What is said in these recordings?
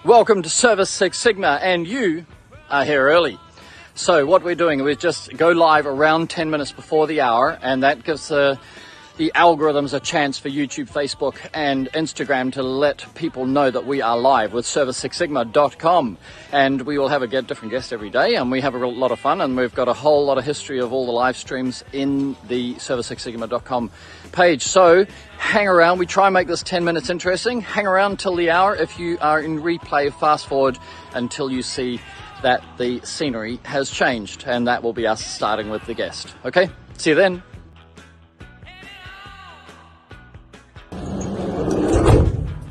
Welcome to Service Six Sigma, and you are here early. So what we're doing, we just go live around 10 minutes before the hour, and that gives the algorithms a chance for YouTube, Facebook, and Instagram to let people know that we are live with service6sigma.com. And we will have a different guest every day, and we have a lot of fun, and we've got a whole lot of history of all the live streams in the service6sigma.com page. So hang around. We try and make this 10 minutes interesting. Hang around till the hour. If you are in replay, fast forward until you see that the scenery has changed, and that will be us starting with the guest. Okay, see you then.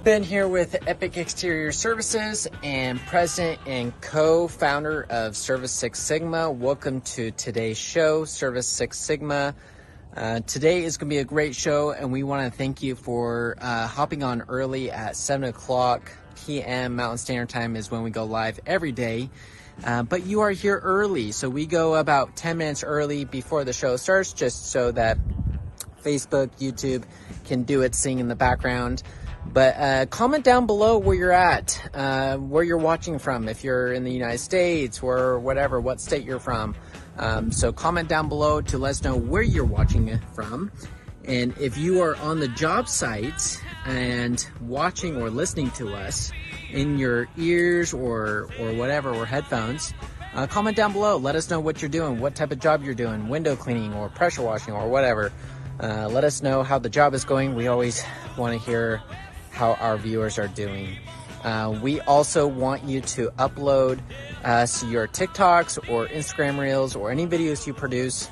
Ben here with Epic Exterior Services and president and co-founder of Service Six Sigma. Welcome to today's show, Service Six Sigma. Today is going to be a great show, and we want to thank you for hopping on early at 7 o'clock p.m. Mountain Standard Time is when we go live every day. But you are here early, so we go about 10 minutes early before the show starts, just so that Facebook, YouTube can do its thing in the background. But comment down below where you're at, where you're watching from, if you're in the United States or whatever, what state you're from. So comment down below to let us know where you're watching from. And if you are on the job site and watching or listening to us in your ears or whatever, or headphones, comment down below. Let us know what you're doing, what type of job you're doing, window cleaning or pressure washing or whatever. Let us know how the job is going. We always want to hear how our viewers are doing. We also want you to upload your TikToks or Instagram Reels or any videos you produce.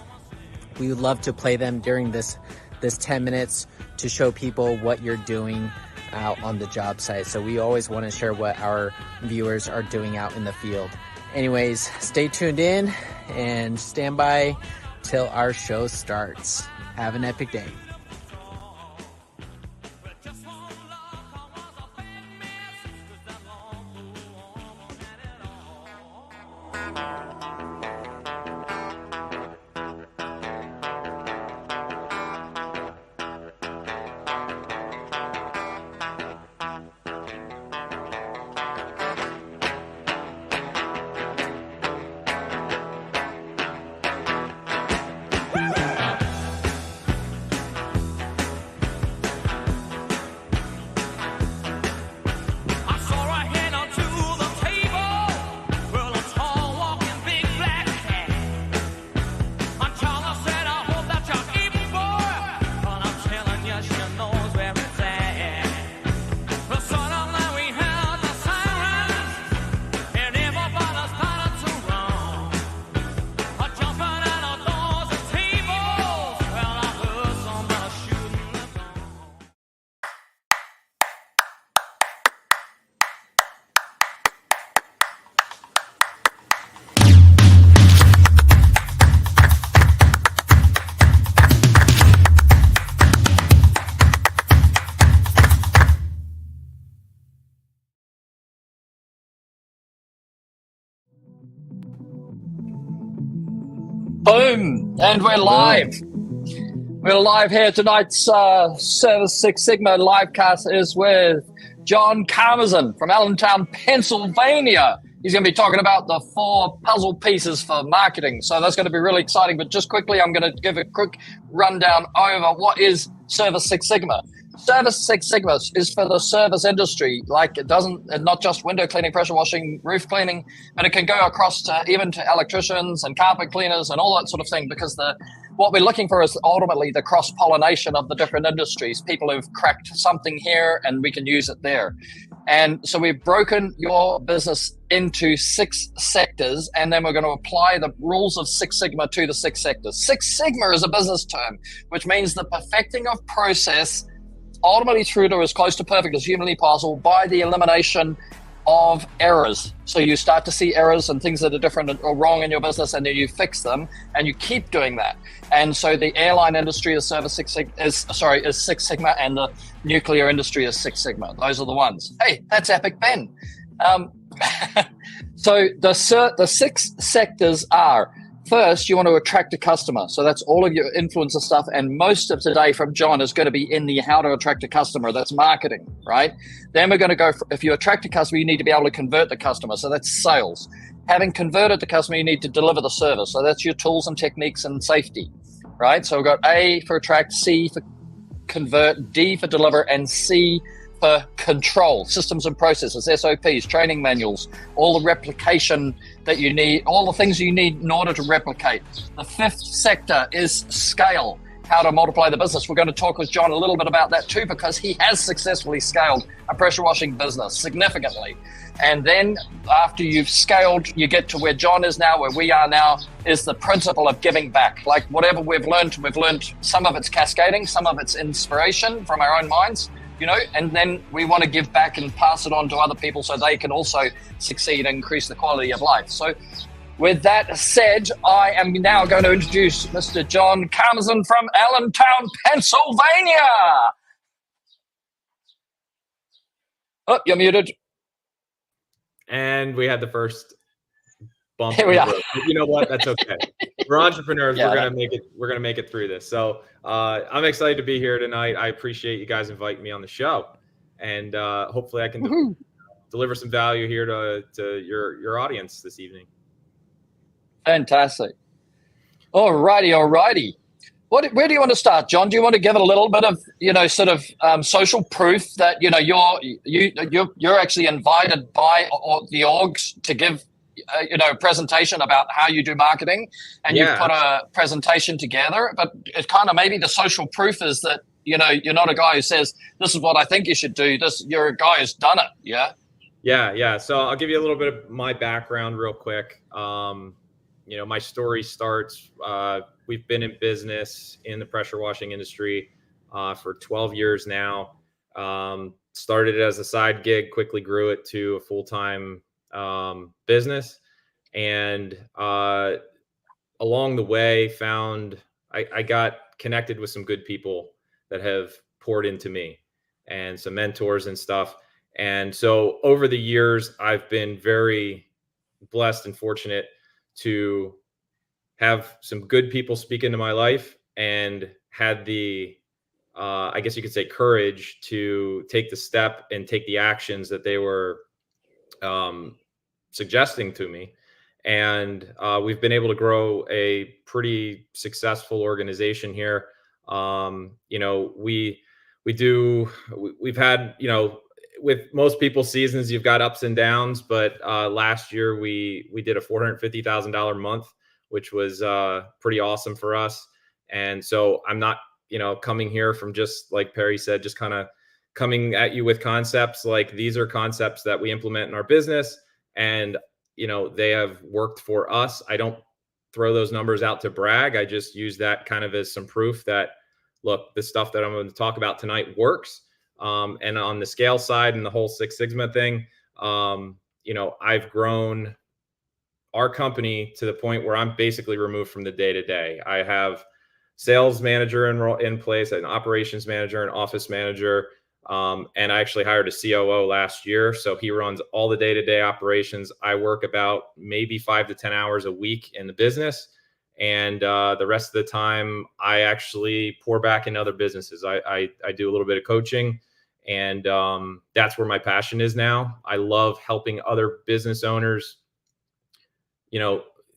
We would love to play them during this 10 minutes to show people what you're doing out on the job site. So we always want to share what our viewers are doing out in the field. Anyways, stay tuned in and stand by till our show starts. Have an epic day. Boom, and we're live. We're live here. Tonight's Service Six Sigma livecast is with Jon Kamazyn from Allentown, Pennsylvania. He's going to be talking about the 4 puzzle pieces for marketing. So that's going to be really exciting. But just quickly, I'm going to give a quick rundown over what is Service Six Sigma. Service Six Sigma is for the service industry. Like it's not just window cleaning, pressure washing, roof cleaning, but it can go across to even to electricians and carpet cleaners and all that sort of thing, because what we're looking for is ultimately the cross-pollination of the different industries. People who've cracked something here and we can use it there. And so we've broken your business into 6 sectors, and then we're going to apply the rules of Six Sigma to the 6 sectors. Six Sigma is a business term, which means the perfecting of process ultimately through to as close to perfect as humanly possible by the elimination of errors. So you start to see errors and things that are different or wrong in your business, and then you fix them, and you keep doing that. And so the airline industry is Six Sigma, and the nuclear industry is Six Sigma. Those are the ones. Hey, that's epic, Ben. So the 6 sectors are First, you want to attract a customer. So that's all of your influencer stuff. And most of today from Jon is going to be in the how to attract a customer. That's marketing, right? Then we're going to go, if you attract a customer, you need to be able to convert the customer. So that's sales. Having converted the customer, you need to deliver the service. So that's your tools and techniques and safety, right? So we've got A for attract, C for convert, D for deliver, and C for control, systems and processes, SOPs, training manuals, all the replication that you need, all the things you need in order to replicate. The fifth sector is scale, how to multiply the business. We're going to talk with Jon a little bit about that too, because he has successfully scaled a pressure washing business significantly. And then after you've scaled, you get to where Jon is now, where we are now, is the principle of giving back. Like whatever we've learned, some of it's cascading, some of it's inspiration from our own minds, and then we want to give back and pass it on to other people so they can also succeed and increase the quality of life. So with that said, I am now going to introduce Mr. Jon Kamazyn from Allentown, Pennsylvania. Oh, you're muted. And we had the first bump. Here we are. You know what? That's okay. We're entrepreneurs. We're gonna make it. We're gonna make it through this. So I'm excited to be here tonight. I appreciate you guys inviting me on the show, and hopefully I can deliver some value here to your audience this evening. Fantastic. Alrighty. Where do you want to start, Jon? Do you want to give it a little bit of, social proof that you're actually invited by the orgs to give a presentation about how you do marketing, and you put a presentation together, but it kind of maybe the social proof is that you're not a guy who says this is what I think you should do. You're a guy who's done it. Yeah. So I'll give you a little bit of my background real quick. My story starts. We've been in business in the pressure washing industry for 12 years now. Started it as a side gig, quickly grew it to a full-time business, and along the way found I got connected with some good people that have poured into me and some mentors and stuff. And so over the years, I've been very blessed and fortunate to have some good people speak into my life, and had the I guess you could say courage to take the step and take the actions that they were suggesting to me. And we've been able to grow a pretty successful organization here. We've had, with most people's seasons, you've got ups and downs, but last year we did a $450,000 month, which was pretty awesome for us. And so I'm not, coming here from, just like Perry said, just kind of coming at you with concepts. Like, these are concepts that we implement in our business, and they have worked for us. I don't throw those numbers out to brag. I just use that kind of as some proof that, look, the stuff that I'm going to talk about tonight works. And on the scale side and the whole Six Sigma thing, I've grown our company to the point where I'm basically removed from the day-to-day. I have sales manager in place, an operations manager, an office manager, and I actually hired a COO last year. So he runs all the day-to-day operations. I work about maybe 5 to 10 hours a week in the business. And the rest of the time, I actually pour back in other businesses. I do a little bit of coaching, and that's where my passion is now. I love helping other business owners.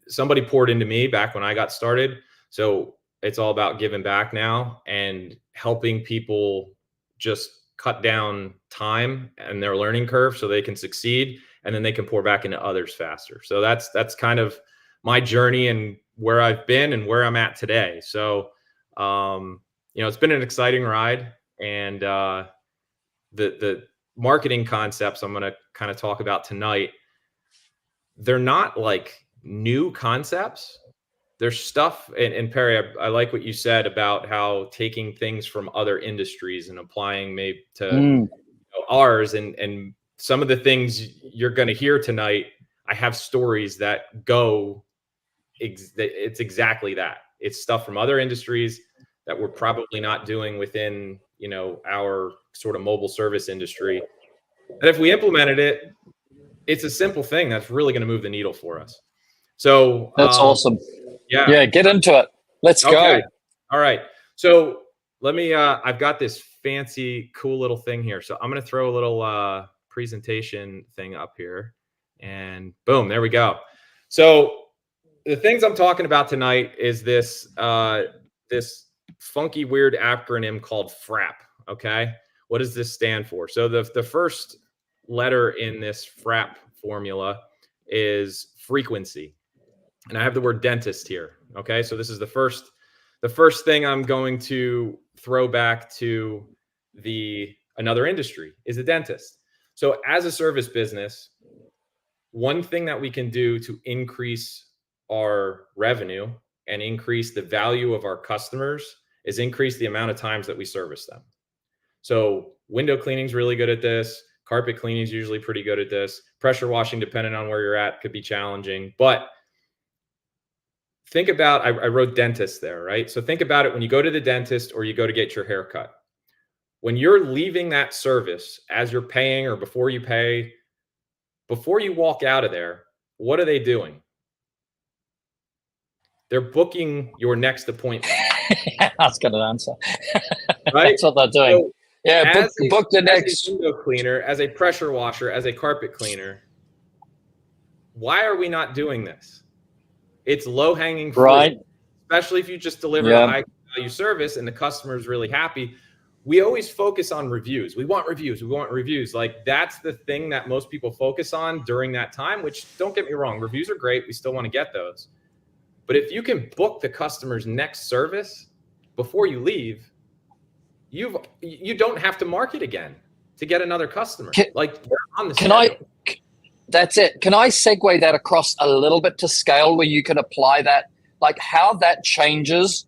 Somebody poured into me back when I got started. So it's all about giving back now and helping people just cut down time and their learning curve so they can succeed, and then they can pour back into others faster. So that's kind of my journey and where I've been and where I'm at today. So, it's been an exciting ride, and the marketing concepts I'm going to kind of talk about tonight, they're not like new concepts. There's stuff, and Perry, I like what you said about how taking things from other industries and applying maybe to ours, and some of the things you're going to hear tonight, I have stories that go, it's exactly that. It's stuff from other industries that we're probably not doing within, our sort of mobile service industry. And if we implemented it, it's a simple thing that's really going to move the needle for us. So that's awesome. Yeah, get into it. Let's go. All right. So let me, I've got this fancy, cool little thing here. So I'm going to throw a little presentation thing up here, and boom, there we go. So the things I'm talking about tonight is this, this funky, weird acronym called FRAP. Okay. What does this stand for? So the first letter in this FRAP formula is frequency. And I have the word dentist here. Okay. So this is the first thing I'm going to throw back to another industry is the dentist. So as a service business, one thing that we can do to increase our revenue and increase the value of our customers is increase the amount of times that we service them. So window cleaning is really good at this. Carpet cleaning is usually pretty good at this. Pressure washing, depending on where you're at, could be challenging. But think about, I wrote dentist there, right? So think about it when you go to the dentist or you go to get your hair cut. When you're leaving that service, as you're paying or before you pay, before you walk out of there, what are they doing? They're booking your next appointment. That's got an answer. Right? That's what they're doing. So, yeah, book the next. As a window cleaner, as a pressure washer, as a carpet cleaner, why are we not doing this? It's low-hanging fruit, right? Especially if you just deliver a high-value service and the customer is really happy. We always focus on reviews. We want reviews. We want reviews. Like, that's the thing that most people focus on during that time, which, don't get me wrong, reviews are great. We still want to get those. But if you can book the customer's next service before you leave, you don't have to market again to get another customer. Like, they're on the schedule. That's it. Can I segue that across a little bit to scale where you can apply that, like how that changes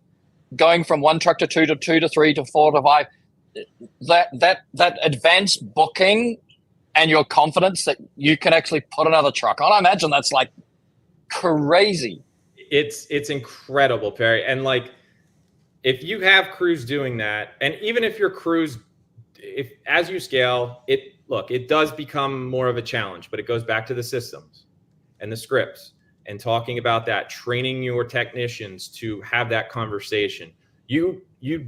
going from 1 truck to 2 to 2 to 3 to 4 to 5, that advanced booking and your confidence that you can actually put another truck on? I imagine that's like crazy. It's incredible, Perry. And like, if you have crews doing that, and even if your crews, as you scale, it does become more of a challenge, but it goes back to the systems and the scripts and talking about that, training your technicians to have that conversation. You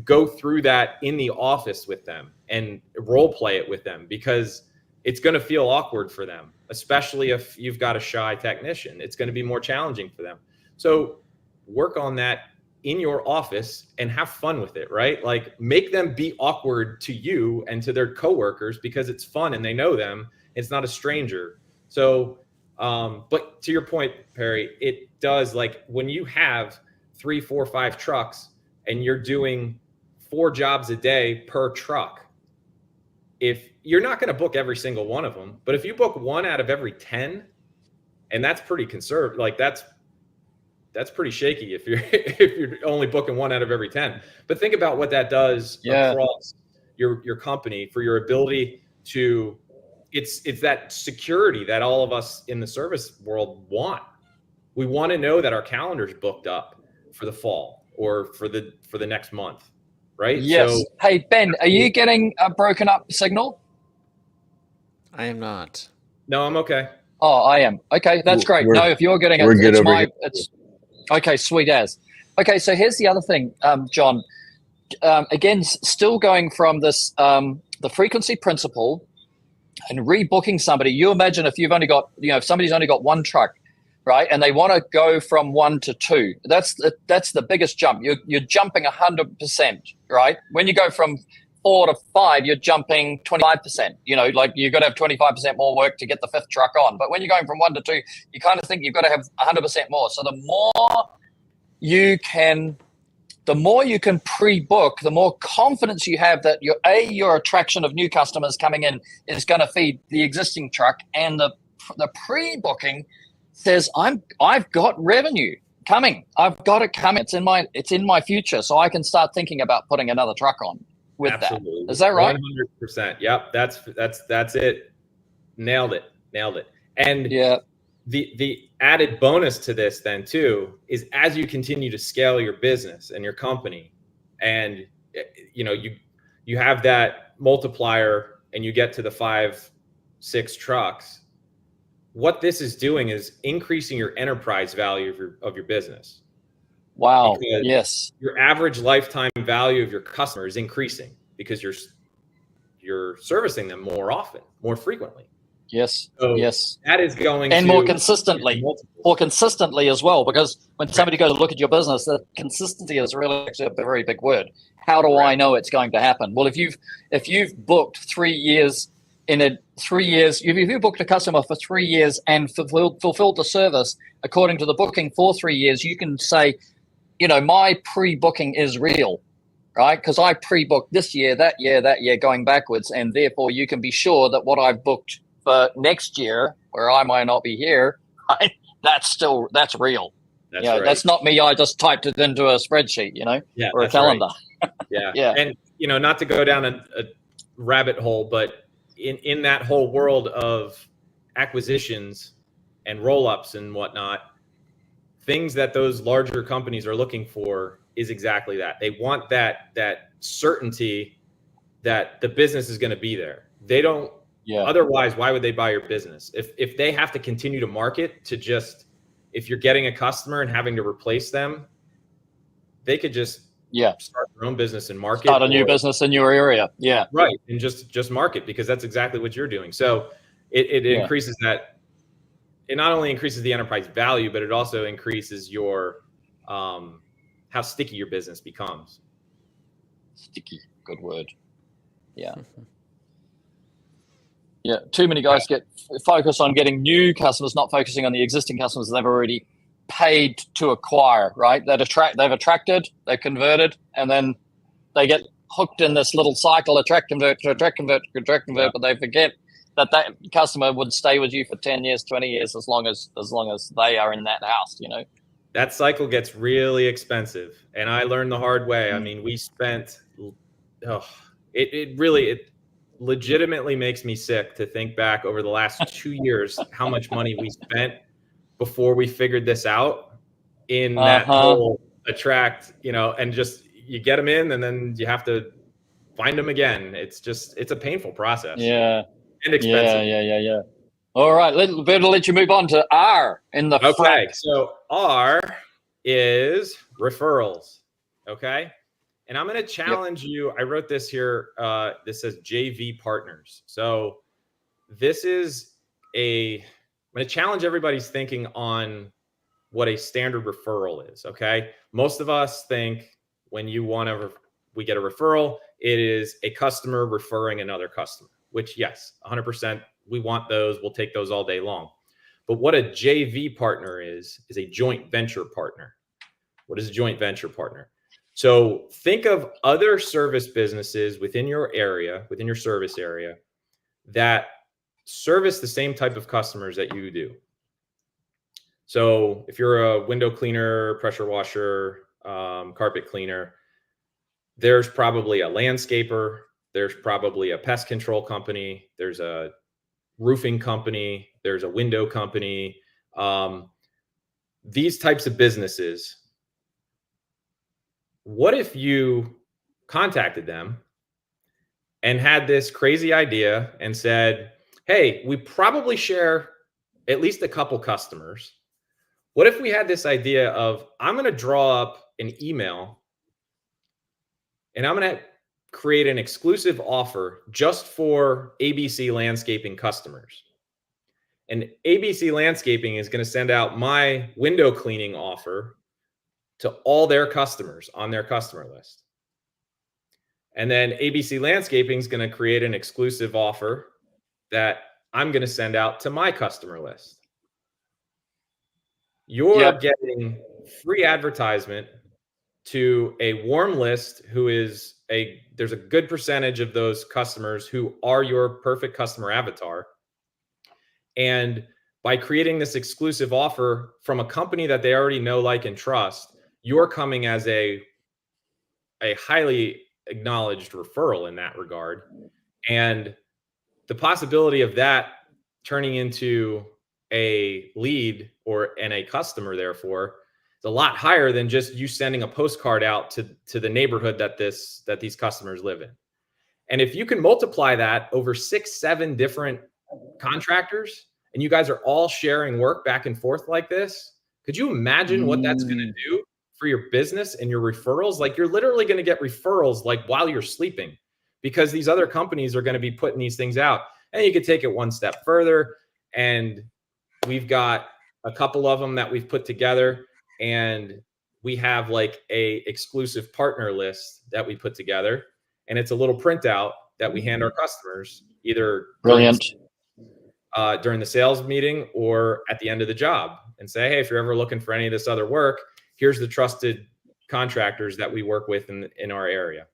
go through that in the office with them and role play it with them, because it's going to feel awkward for them, especially if you've got a shy technician. It's going to be more challenging for them. So work on that in your office and have fun with it, right? Like, make them be awkward to you and to their coworkers because it's fun and they know them. It's not a stranger. So, but to your point, Perry, it does, like, when you have 3, 4, 5 trucks and you're doing 4 jobs a day per truck, if you're not going to book every single one of them, but if you book 1 out of every 10, and that's pretty conservative, like that's pretty shaky if you're only booking 1 out of every 10. But think about what that does across your company for your ability to, it's that security that all of us in the service world want. We want to know that our calendar's booked up for the fall or for the next month, right? Yes. So, hey, Ben, are you getting a broken up signal? I am not. No, I'm okay. Oh, I am. Okay, that's great. No, if you're getting it, it's okay, sweet as. Okay, so here's the other thing, John. Again, still going from this, the frequency principle and rebooking somebody. You imagine if you've only got, if somebody's only got 1 truck, right, and they want to go from 1 to 2. That's the biggest jump. You're jumping 100%, right? When you go from 4 to 5, you're jumping 25%. Like, you've got to have 25% more work to get the 5th truck on. But when you're going from 1 to 2, you kind of think you've got to have 100% more. So the more you can pre-book, the more confidence you have that your attraction of new customers coming in is going to feed the existing truck, and the pre-booking says I've got revenue coming. I've got it coming. It's in my future, so I can start thinking about putting another truck on. With Absolutely. that. Is that right? 100%. Yep. That's it. Nailed it. And the added bonus to this then too is, as you continue to scale your business and your company, and you have that multiplier and you get to the 5, 6 trucks, what this is doing is increasing your enterprise value of your business. Wow. because Yes. your average lifetime value of your customer is increasing because you're servicing them more often, more frequently. Yes. So Yes. that is going And to more consistently. multiples. More consistently as well, because when somebody goes to look at your business, the consistency is really actually a very big word. How do I know it's going to happen? Well, if you've booked 3 years if you booked a customer for 3 years and fulfilled the service according to the booking for 3 years, you can say, my pre-booking is real, right? Because I pre-booked this year, that year, going backwards, and therefore you can be sure that what I've booked for next year, where I might not be here, right, that's real. That's right. That's not me. I just typed it into a spreadsheet, Yeah, or a calendar. Right. Yeah. Yeah. And, not to go down a rabbit hole, but in that whole world of acquisitions and roll-ups and whatnot, things that those larger companies are looking for is exactly that. They want that certainty that the business is going to be there. They don't. Yeah. Otherwise, why would they buy your business? If they have to continue to market to just, if you're getting a customer and having to replace them, they could just start their own business and market. Start a new business in your area. Yeah. Right. And just market, because that's exactly what you're doing. So it increases that. It not only increases the enterprise value, but it also increases your how sticky your business becomes. Sticky, good word. Yeah. Yeah. Too many guys get focused on getting new customers, not focusing on the existing customers they've already paid to acquire, right? They've attracted, they've converted, and then they get hooked in this little cycle, attract, convert, but they forget that customer would stay with you for 10 years, 20 years, as long as they are in that house, That cycle gets really expensive. And I learned the hard way. I mean, we spent, it legitimately makes me sick to think back over the last 2 years, how much money we spent before we figured this out in that whole attract, and just, you get them in and then you have to find them again. It's a painful process. Yeah. And expensive. Yeah. All right, better let you move on to R in the front. So R is referrals. Okay. And I'm going to challenge you. I wrote this here. This says JV partners. So this is I'm going to challenge everybody's thinking on what a standard referral is. Okay. Most of us think when we get a referral, it is a customer referring another customer, which, yes, 100%, we want those. We'll take those all day long. But what a JV partner is a joint venture partner. What is a joint venture partner? So think of other service businesses within your area, within your service area, that service the same type of customers that you do. So if you're a window cleaner, pressure washer, carpet cleaner, there's probably a landscaper, there's probably a pest control company, there's a roofing company, there's a window company. These types of businesses, what if you contacted them and had this crazy idea and said, hey, we probably share at least a couple customers. What if we had this idea of, I'm going to draw up an email and I'm going to create an exclusive offer just for ABC Landscaping customers. And ABC Landscaping is going to send out my window cleaning offer to all their customers on their customer list. And then ABC Landscaping is going to create an exclusive offer that I'm going to send out to my customer list. You're getting free advertisement to a warm list there's a good percentage of those customers who are your perfect customer avatar. And by creating this exclusive offer from a company that they already know, like, and trust, you're coming as a highly acknowledged referral in that regard. And the possibility of that turning into a lead and a customer, therefore, is a lot higher than just you sending a postcard out to the neighborhood that these customers live in. And if you can multiply that over 6-7 different contractors, and you guys are all sharing work back and forth like this, could you imagine what that's going to do for your business and your referrals, like you're literally going to get referrals like while you're sleeping, because these other companies are going to be putting these things out. And you could take it one step further. And we've got a couple of them that we've put together, and we have like a exclusive partner list that we put together. And it's a little printout that we hand our customers either Brilliant. During the sales meeting or at the end of the job, and say, hey, if you're ever looking for any of this other work, here's the trusted contractors that we work with in our area.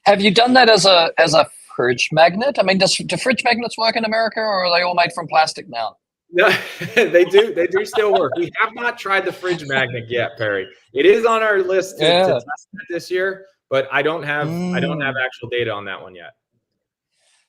Have you done that as a fridge magnet? I mean, do fridge magnets work in America, or are they all made from plastic now? No, they do. They do still work. We have not tried the fridge magnet yet, Perry. It is on our list to test it this year, but I don't have actual data on that one yet.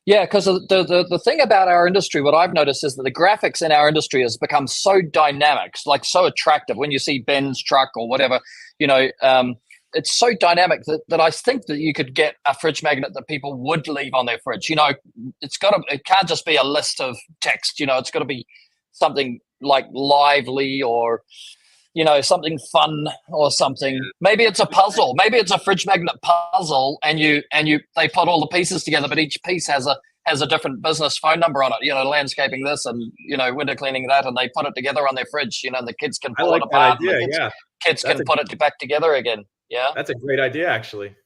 Yeah, because the thing about our industry, what I've noticed is that the graphics in our industry has become so dynamic, like so attractive. When you see Ben's truck or whatever, it's so dynamic that I think that you could get a fridge magnet that people would leave on their fridge. It can't just be a list of text. It's got to be something like lively, or something fun, or something. Maybe it's a puzzle. Maybe it's a fridge magnet puzzle, and they put all the pieces together, but each piece has a different business phone number on it. Landscaping this, and window cleaning that, and they put it together on their fridge. And the kids can pull it apart. Kids can put it back together again. Yeah, that's a great idea, actually.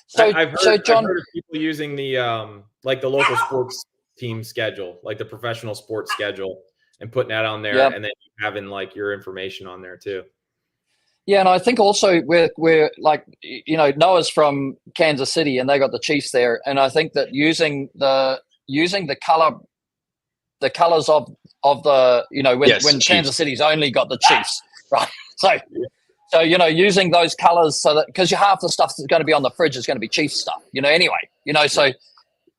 So, I've John, heard of people using the like the local sports team schedule, like the professional sports schedule, and putting that on there, and then having like your information on there too. Yeah, and I think also we're like, Noah's from Kansas City, and they got the Chiefs there, and I think that using the colors of the when Kansas City's only got the Chiefs, right? So using those colors, so that, because half the stuff that's going to be on the fridge is going to be Chiefs stuff, anyway. So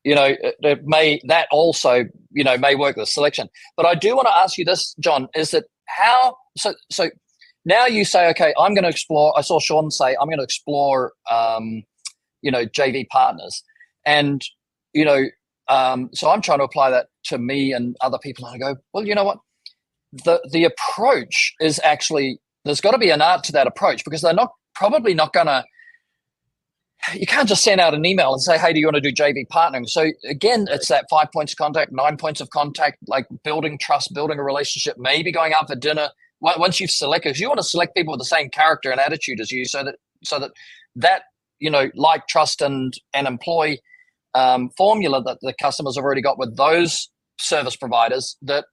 it may also may work with selection. But I do want to ask you this, John, is that how? So now you say, okay, I'm going to explore. I saw Sean say, I'm going to explore, JV partners, and so I'm trying to apply that to me and other people, and I go, well, you know what, the approach is actually. There's got to be an art to that approach, because they're probably not going to. You can't just send out an email and say, "Hey, do you want to do JV partnering?" So again, it's that 5 points of contact, 9 points of contact, like building trust, building a relationship, maybe going out for dinner. Once you've selected, because you want to select people with the same character and attitude as you, so that like, trust, and employ formula that the customers have already got with those service providers. That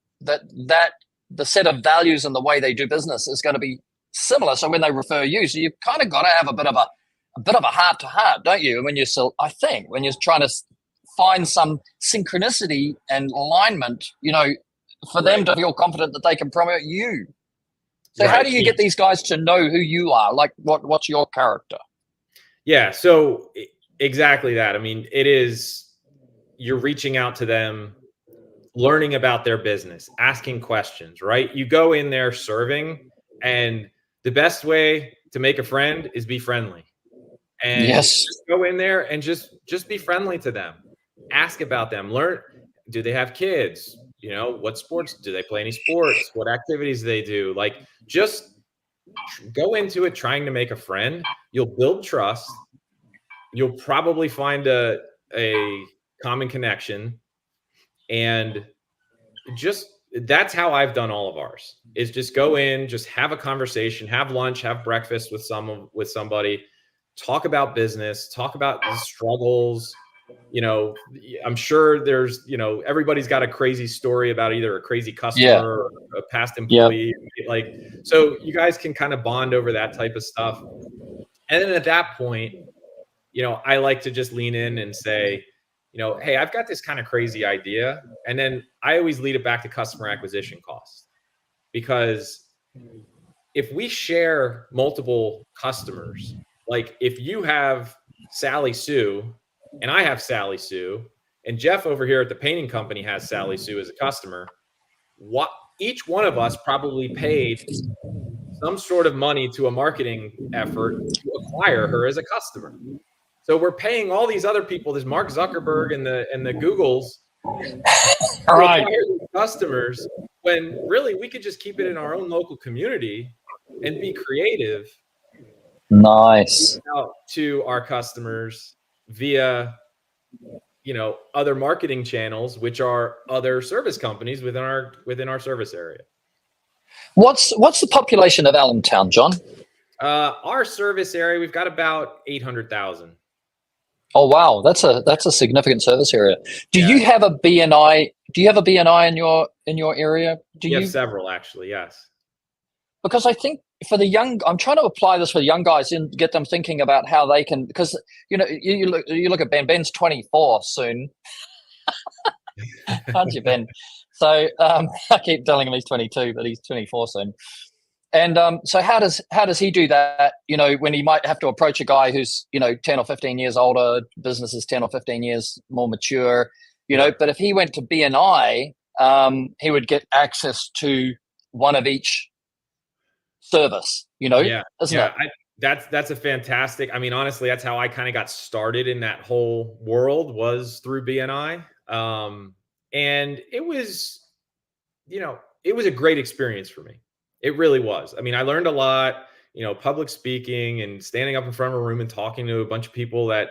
the set of values and the way they do business is going to be similar. So when they refer you, so you've kind of got to have a bit of a heart to heart, don't you? When when you're trying to find some synchronicity and alignment, for them to feel confident that they can promote you. So how do you get these guys to know who you are? Like what's your character? Yeah. So exactly that. I mean, you're reaching out to them, learning about their business, asking questions, right? You go in there serving, and the best way to make a friend is be friendly. And just go in there and just be friendly to them. Ask about them. Learn, do they have kids? What sports, do they play any sports? What activities do they do? Like, just go into it trying to make a friend. You'll build trust. You'll probably find a common connection. And that's how I've done all of ours, is just go in, just have a conversation, have lunch, have breakfast with somebody, talk about business, talk about the struggles. I'm sure there's, everybody's got a crazy story about either a crazy customer or a past employee. Like, so you guys can kind of bond over that type of stuff. And then at that point, I like to just lean in and say, hey, I've got this kind of crazy idea. And then I always lead it back to customer acquisition costs. Because if we share multiple customers, like if you have Sally Sue and I have Sally Sue, and Jeff over here at the painting company has Sally Sue as a customer, each one of us probably paid some sort of money to a marketing effort to acquire her as a customer. So we're paying all these other people, this Mark Zuckerberg and the Googles, right, customers, when really we could just keep it in our own local community and be creative Nice. out to our customers via, other marketing channels, which are other service companies within our service area. What's the population of Allentown, John? Our service area, we've got about 800,000. Oh wow, that's a significant service area. Do you have a BNI? Do you have a BNI in your area? Do you have several, actually? Yes. Because I think for the young, I'm trying to apply this for the young guys and get them thinking about how they can. Because you look at Ben. Ben's 24 soon, aren't you, Ben? So I keep telling him he's 22, but he's 24 soon. And so how does he do that? When he might have to approach a guy who's 10 or 15 years older, business is 10 or 15 years more mature, But if he went to BNI, he would get access to one of each service. Isn't it? That's a fantastic. I mean, honestly, that's how I kind of got started in that whole world, was through BNI, and it was a great experience for me. It really was. I mean, I learned a lot, public speaking and standing up in front of a room and talking to a bunch of people that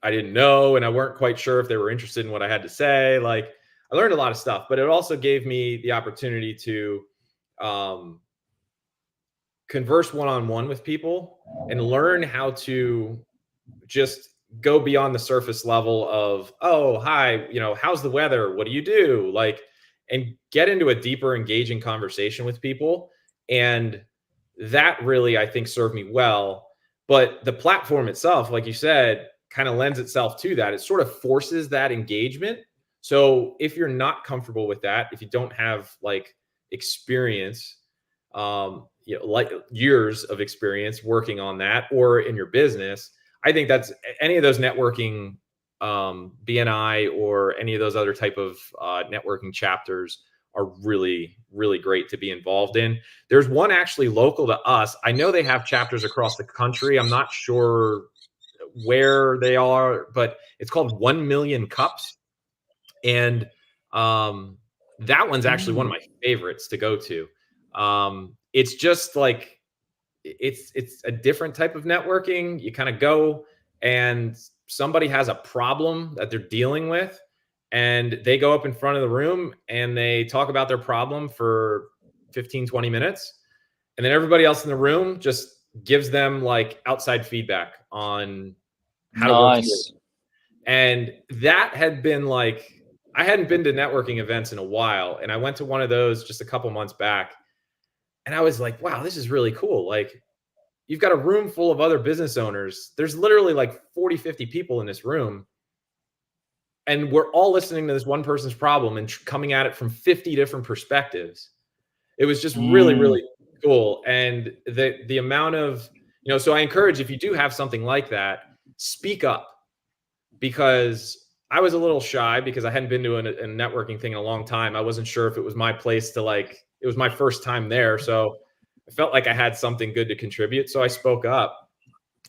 I didn't know, and I weren't quite sure if they were interested in what I had to say. Like, I learned a lot of stuff, but it also gave me the opportunity to converse one-on-one with people and learn how to just go beyond the surface level of, oh, hi, how's the weather? What do you do? And get into a deeper, engaging conversation with people. And that really, I think, served me well. But the platform itself, like you said, kind of lends itself to that. It sort of forces that engagement. So if you're not comfortable with that, if you don't have experience, like years of experience working on that or in your business, I think that's any of those networking BNI or any of those other type of networking chapters are really, really great to be involved in. There's one actually local to us. I know they have chapters across the country. I'm not sure where they are, but it's called 1 Million Cups. And that one's actually one of my favorites to go to. It's just it's a different type of networking. You kind of go and somebody has a problem that they're dealing with, and they go up in front of the room and they talk about their problem for 15, 20 minutes. And then everybody else in the room just gives them outside feedback on how to work together. And that had been I hadn't been to networking events in a while. And I went to one of those just a couple months back. And I was like, wow, this is really cool. You've got a room full of other business owners. There's literally 40, 50 people in this room. And we're all listening to this one person's problem and coming at it from 50 different perspectives. It was just really, really cool. And the amount of, so I encourage, if you do have something like that, speak up. Because I was a little shy because I hadn't been to a networking thing in a long time. I wasn't sure if it was my place to it was my first time there. So I felt like I had something good to contribute. So I spoke up,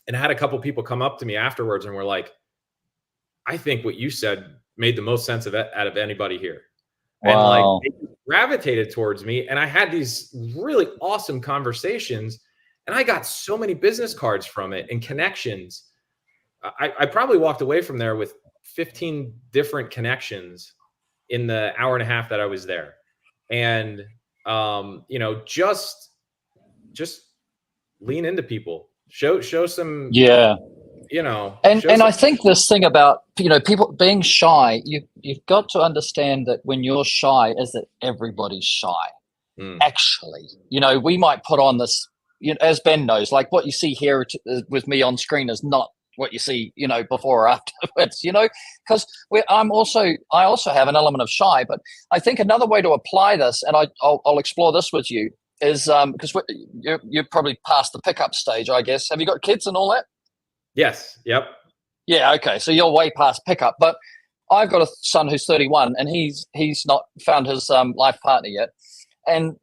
and I had a couple people come up to me afterwards and were like, I think what you said made the most sense out of anybody here. Wow. And they gravitated towards me, and I had these really awesome conversations, and I got so many business cards from it and connections. I probably walked away from there with 15 different connections in the hour and a half that I was there. And, just lean into people, show some, And I think this thing about, people being shy, you've got to understand that when you're shy is that everybody's shy. Actually, we might put on this, as Ben knows, what you see here with me on screen is not what you see, before or afterwards, because I also have an element of shy. But I think another way to apply this, and I'll explore this with you, is because you're probably past the pickup stage, I guess. Have you got kids and all that? Yes. Yep. Yeah. Okay. So you're way past pickup, but I've got a son who's 31, and he's not found his life partner yet, and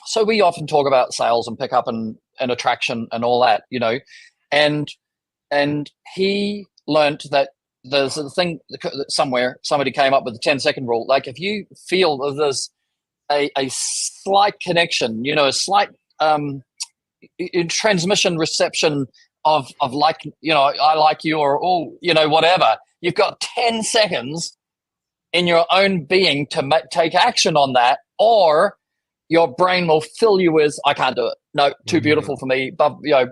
so we often talk about sales and pickup and attraction and all that, and he learned that there's a thing somewhere, somebody came up with the 10-second rule. If you feel that there's a slight connection, a slight in transmission reception of like, I like you, or oh, whatever. You've got 10 seconds in your own being to take action on that, or your brain will fill you with, I can't do it. No, too beautiful for me.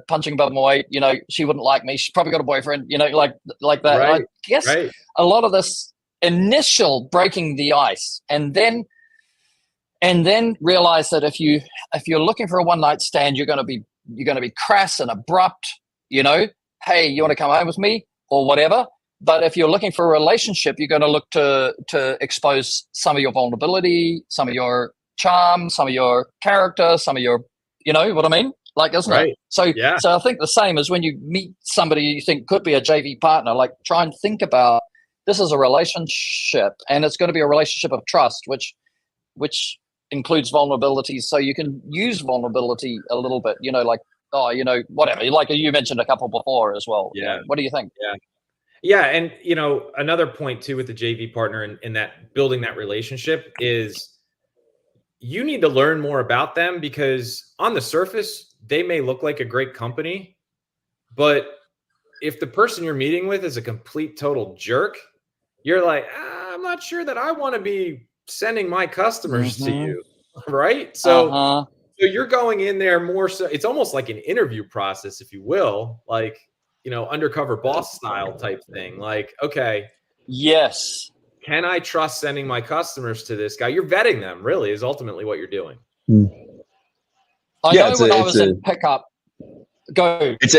Punching above my weight. She wouldn't like me. She's probably got a boyfriend. Like that. Right. I guess a lot of this initial breaking the ice, and then realize that if you're looking for a one night stand, you're going to be crass and abrupt. Hey, you want to come home with me or whatever. But if you're looking for a relationship, you're going to look to expose some of your vulnerability, some of your charm, some of your character, some of your, what I mean? Like, isn't it? So I think the same as when you meet somebody you think could be a JV partner, like try and think about, this is a relationship, and it's going to be a relationship of trust, which includes vulnerability. So you can use vulnerability a little bit, like, whatever. Like you mentioned a couple before as well. Yeah. What do you think? Yeah. And, another point too with the JV partner in that building that relationship is you need to learn more about them, because on the surface, they may look like a great company, but if the person you're meeting with is a complete total jerk, you're like, I'm not sure that I want to be sending my customers to you. Right. So you're going in there more so it's almost like an interview process, if you will, like, undercover boss style type thing. Like, okay. Yes. Can I trust sending my customers to this guy? You're vetting them, really, is ultimately what you're doing. I know when I was in pickup, it's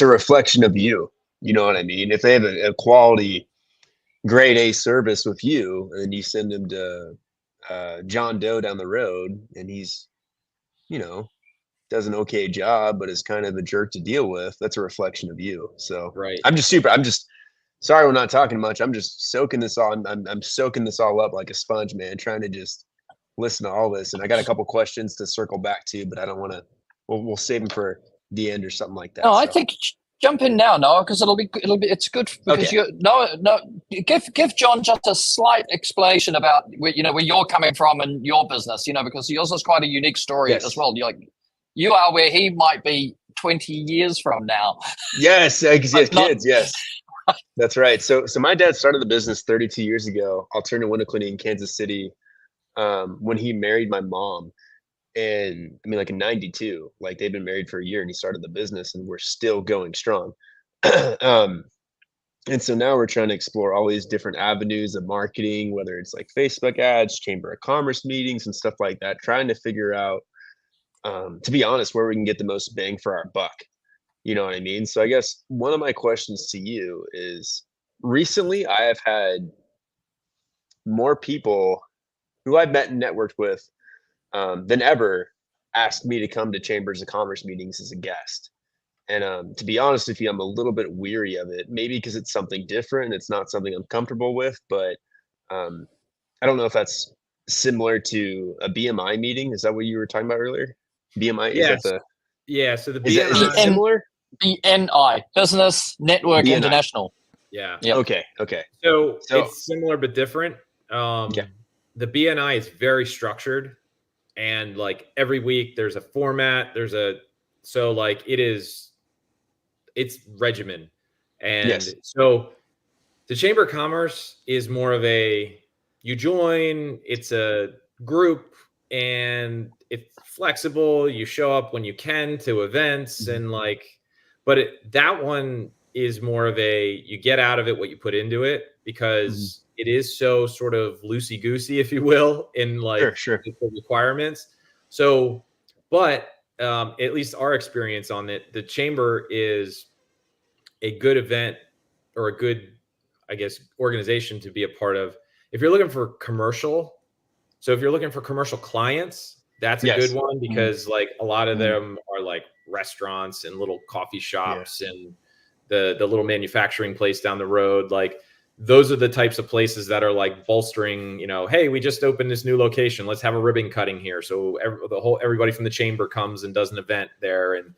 a reflection of you. You know what I mean? If they have a quality grade A service with you, and you send them to John Doe down the road, and he's, does an okay job, but is kind of a jerk to deal with, that's a reflection of you. So I'm just sorry we're not talking much. I'm just soaking this all. I'm soaking this all up like a sponge, man, trying to just listen to all this. And I got a couple questions to circle back to, but I don't want to, we'll save them for the end or something like that. No, I think jump in now, Noah, because it's good because give John just a slight explanation about where you're coming from and your business, because yours is quite a unique story as well. You are where he might be 20 years from now. Yes, kids, yes. That's right. So my dad started the business 32 years ago, alternative window cleaning in Kansas City, when he married my mom. And I mean, like in 92, like they've been married for a year, and he started the business, and we're still going strong. And so now we're trying to explore all these different avenues of marketing, whether it's like Facebook ads, Chamber of Commerce meetings and stuff like that, trying to figure out, to be honest, where we can get the most bang for our buck. You know what I mean? So I guess one of my questions to you is, recently I have had more people who I've met and networked with than ever asked me to come to Chambers of Commerce meetings as a guest. And to be honest with you, I'm a little bit weary of it, maybe because it's something different. It's not something I'm comfortable with, but I don't know if that's similar to a BMI meeting. Is that what you were talking about earlier? BMI? Yes. So the BMI. Is it similar? BNI, Business Network BNI. International. Yeah. Yep. Okay. So it's similar but different. The BNI is very structured, and like every week there's a format. It's regimen. And so the Chamber of Commerce is more of you join, it's a group, and it's flexible. You show up when you can to events, and that one is more of you get out of it what you put into it, because it is so sort of loosey-goosey, if you will, in the requirements. So, but at least our experience on it, the Chamber is a good event, or a good, I guess, organization to be a part of. If you're looking for commercial clients, that's a good one, because a lot of them are like restaurants and little coffee shops and the little manufacturing place down the road. Like, those are the types of places that are like bolstering, hey, we just opened this new location, let's have a ribbon cutting here. So everybody from the Chamber comes and does an event there. And,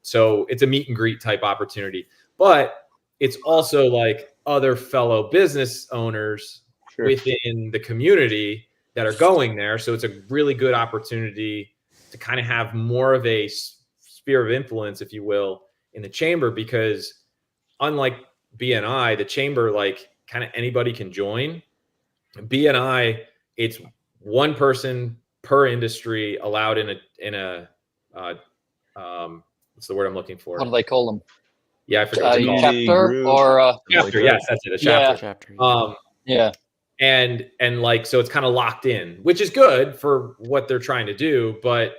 so it's a meet and greet type opportunity, but it's also like other fellow business owners within the community that are going there. So it's a really good opportunity to kind of have more of a sphere of influence, if you will, in the chamber, because unlike BNI, the chamber, like kind of anybody can join. BNI, it's one person per industry allowed in a what's the word I'm looking for? What do they call them? Yeah, I forget. Chapter group, or chapter. Yes, that's it. A chapter. Yeah. Chapter. Yeah. And like, so it's kind of locked in, which is good for what they're trying to do. But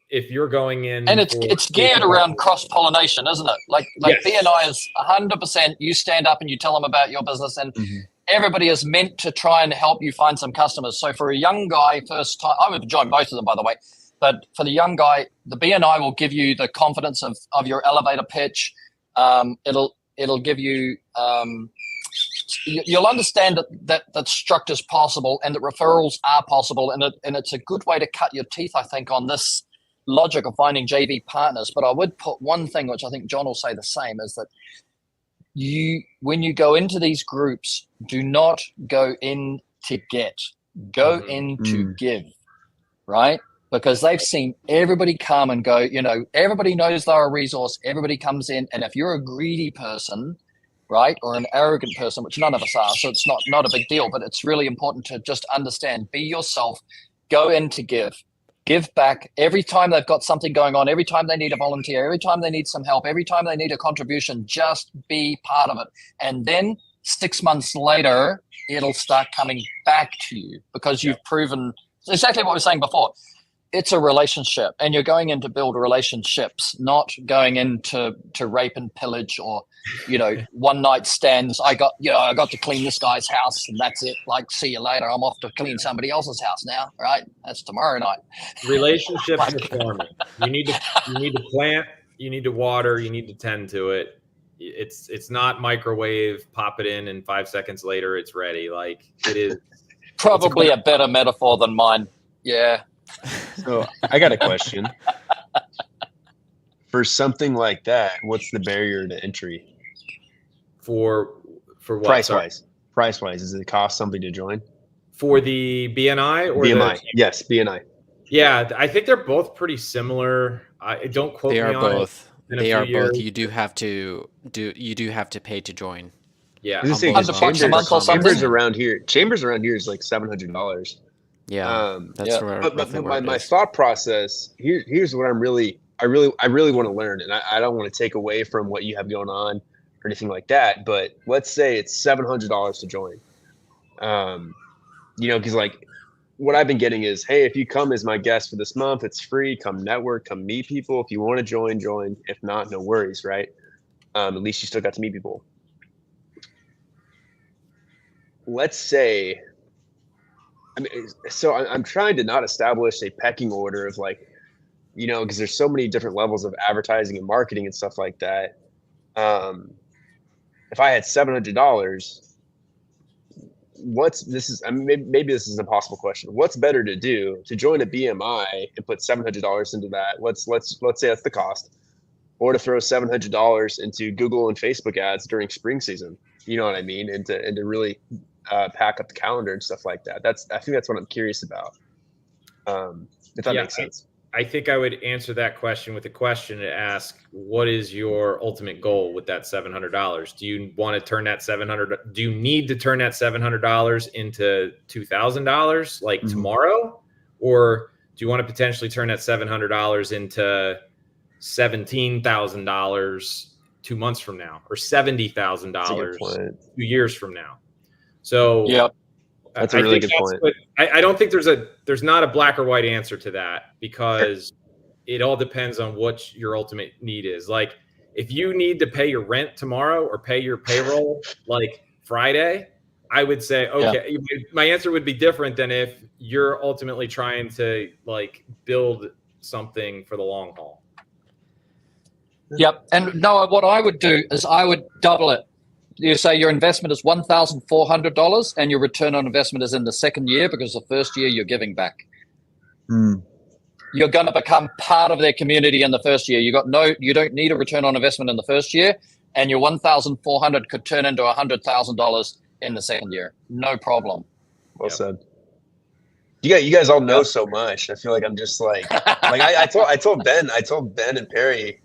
if you're going in, and it's geared around cross-pollination, isn't it? Like yes. BNI is 100%. You stand up and you tell them about your business, and everybody is meant to try and help you find some customers. So for a young guy, first time, I would join both of them, by the way. But for the young guy, the BNI will give you the confidence of your elevator pitch. It'll give you. You'll understand that structure's possible and that referrals are possible, and it's a good way to cut your teeth, I think, on this logic of finding JV partners. But I would put one thing, which I think John will say the same, is that when you go into these groups, do not go in to get, go in to give, right? Because they've seen everybody come and go, everybody knows they're a resource, everybody comes in, and if you're a greedy person, right, or an arrogant person, which none of us are, so it's not a big deal, but it's really important to just understand, be yourself, go in to give back every time they've got something going on, every time they need a volunteer, every time they need some help, every time they need a contribution, just be part of it. And then 6 months later, it'll start coming back to you because you've proven exactly what we were saying before. It's a relationship, and you're going in to build relationships, not going in to rape and pillage or, one night stands. I got to clean this guy's house and that's it. Like, see you later. I'm off to clean somebody else's house now. Right? That's tomorrow night. Relationships are farming. You need to plant, you need to water, you need to tend to it. It's not microwave, pop it in, and 5 seconds later it's ready. Like, it is probably a better metaphor than mine. Yeah. So I got a question. For something like that, what's the barrier to entry? For what? Price wise, does it cost something to join? For the BNI or BNI? Yes, BNI. Yeah, I think they're both pretty similar. Don't quote me on it. They are both. You do have to pay to join. Yeah, $100 a month or something. Chambers around here is like $700. Yeah, that's But my thought process here's what I really want to learn, and I don't want to take away from what you have going on or anything like that. But let's say it's $700 to join. Because like what I've been getting is, hey, if you come as my guest for this month, it's free. Come network, come meet people. If you want to join. If not, no worries, right? At least you still got to meet people. Let's say. So I'm trying to not establish a pecking order of like, because there's so many different levels of advertising and marketing and stuff like that. If I had $700, maybe this is an impossible question. What's better to do, to join a BMI and put $700 into that? Let's say that's the cost, or to throw $700 into Google and Facebook ads during spring season. You know what I mean? And to really pack up the calendar and stuff like that. I think that's what I'm curious about. If that makes sense. I think I would answer that question with a question to ask, what is your ultimate goal with that $700? Do you want to turn that $700? Do you need to turn that $700 into $2,000 like tomorrow? Or do you want to potentially turn that $700 into $17,000 2 months from now, or $70,000 2 years from now? So yep. That's a really good point. I don't think there's not a black or white answer to that, because it all depends on what your ultimate need is. Like, if you need to pay your rent tomorrow or pay your payroll like Friday, I would say, okay, my answer would be different than if you're ultimately trying to like build something for the long haul. Yep. And Noah, what I would do is I would double it. You say your investment is $1,400 and your return on investment is in the second year, because the first year you're giving back. You're going to become part of their community in the first year. You don't need a return on investment in the first year, and your $1,400 could turn into $100,000 in the second year. No problem. Well said. you guys all know so much. I feel like I'm just like I told Ben and Perry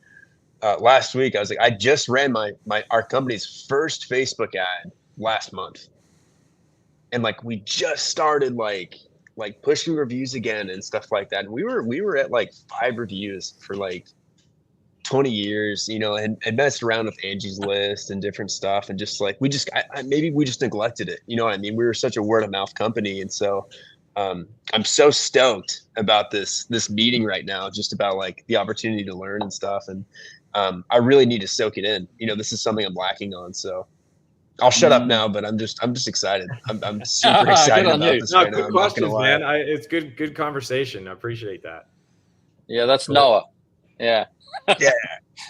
last week. I was like, I just ran our company's first Facebook ad last month, and like we just started like pushing reviews again and stuff like that. And we were at like 5 reviews for like 20 years, you know, and messed around with Angie's List and different stuff, and just like maybe we just neglected it. You know what I mean? We were such a word of mouth company, and so I'm so stoked about this meeting right now, just about like the opportunity to learn and stuff. And I really need to soak it in. You know, this is something I'm lacking on. So I'll shut up now, but I'm just excited. I'm super excited about this right now. Good questions, man. It's good conversation. I appreciate that. Yeah, that's Noah. Yeah. Yeah,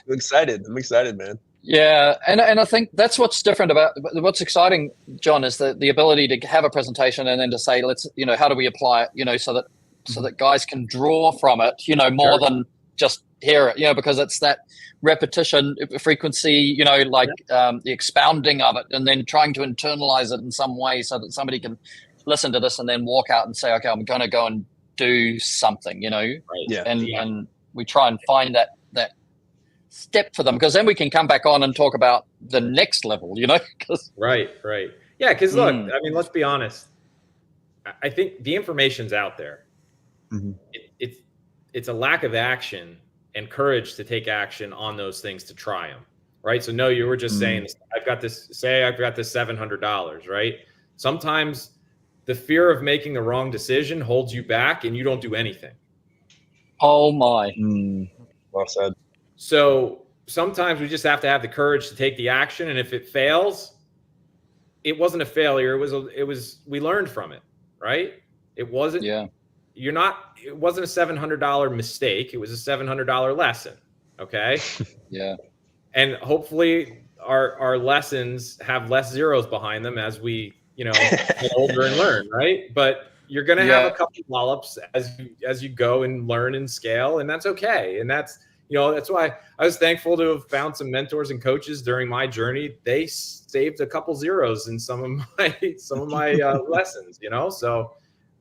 I'm excited, man. Yeah, and I think that's what's different about what's exciting, John, is the ability to have a presentation and then to say, let's, you know, how do we apply it, you know, so that guys can draw from it, you know, more than just hear it, you know, because it's that repetition, frequency, you know, like the expounding of it, and then trying to internalize it in some way so that somebody can listen to this and then walk out and say, okay, I'm going to go and do something, you know, and we try and find that step for them, because then we can come back on and talk about the next level, you know. Right. Yeah, because look, I mean, let's be honest. I think the information's out there. Mm-hmm. It's a lack of action and courage to take action on those things, to try them, right? So no, you were just saying, I've got this $700, right? Sometimes the fear of making the wrong decision holds you back and you don't do anything. Oh my. Well said. So sometimes we just have to have the courage to take the action. And if it fails, it wasn't a failure. It was, we learned from it, right? It wasn't, it wasn't a $700 mistake. It was a $700 lesson. Okay. Yeah. And hopefully our lessons have less zeros behind them as we, you know, get older and learn, right? But you're going to have a couple of wallops as you go and learn and scale, and that's okay. And that's, you know, that's why I was thankful to have found some mentors and coaches during my journey. They saved a couple zeros in some of my lessons, you know? So,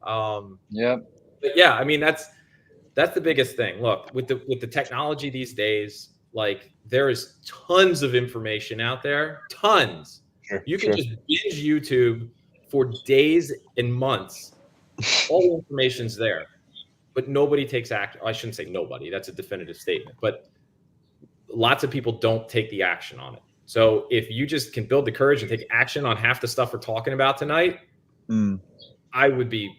but yeah, I mean, that's the biggest thing. Look, with the technology these days, like there is tons of information out there, tons. You can just binge YouTube for days and months. All the information's there. But nobody takes action. I shouldn't say nobody. That's a definitive statement. But lots of people don't take the action on it. So if you just can build the courage and take action on half the stuff we're talking about tonight, I would be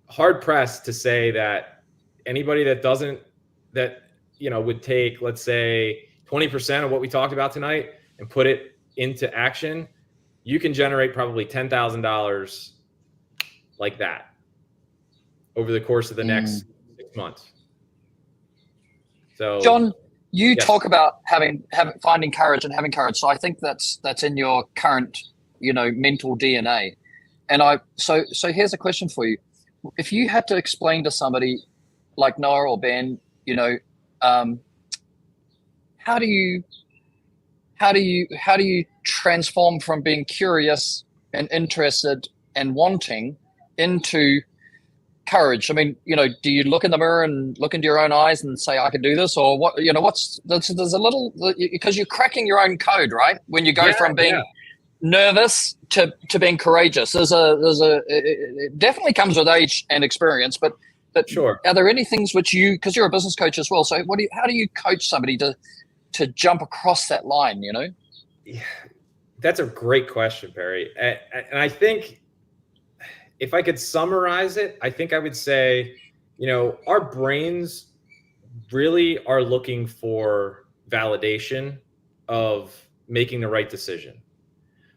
hard pressed to say that anybody that you know, would take, let's say, 20% of what we talked about tonight and put it into action, you can generate probably $10,000 like that over the course of the next 6 months. So, John, you talk about finding courage and having courage. So I think that's in your current, you know, mental DNA. And so here's a question for you. If you had to explain to somebody like Noah or Ben, you know, how do you transform from being curious and interested and wanting into courage? I mean, you know, do you look in the mirror and look into your own eyes and say, I can do this? Or what, you know, there's a little, because you're cracking your own code, right? When you go from being nervous to being courageous, it definitely comes with age and experience, but sure. Are there any things which because you're a business coach as well, so how do you coach somebody to jump across that line, you know? Yeah, that's a great question, Perry. And I think if I could summarize it, I think I would say, you know, our brains really are looking for validation of making the right decision.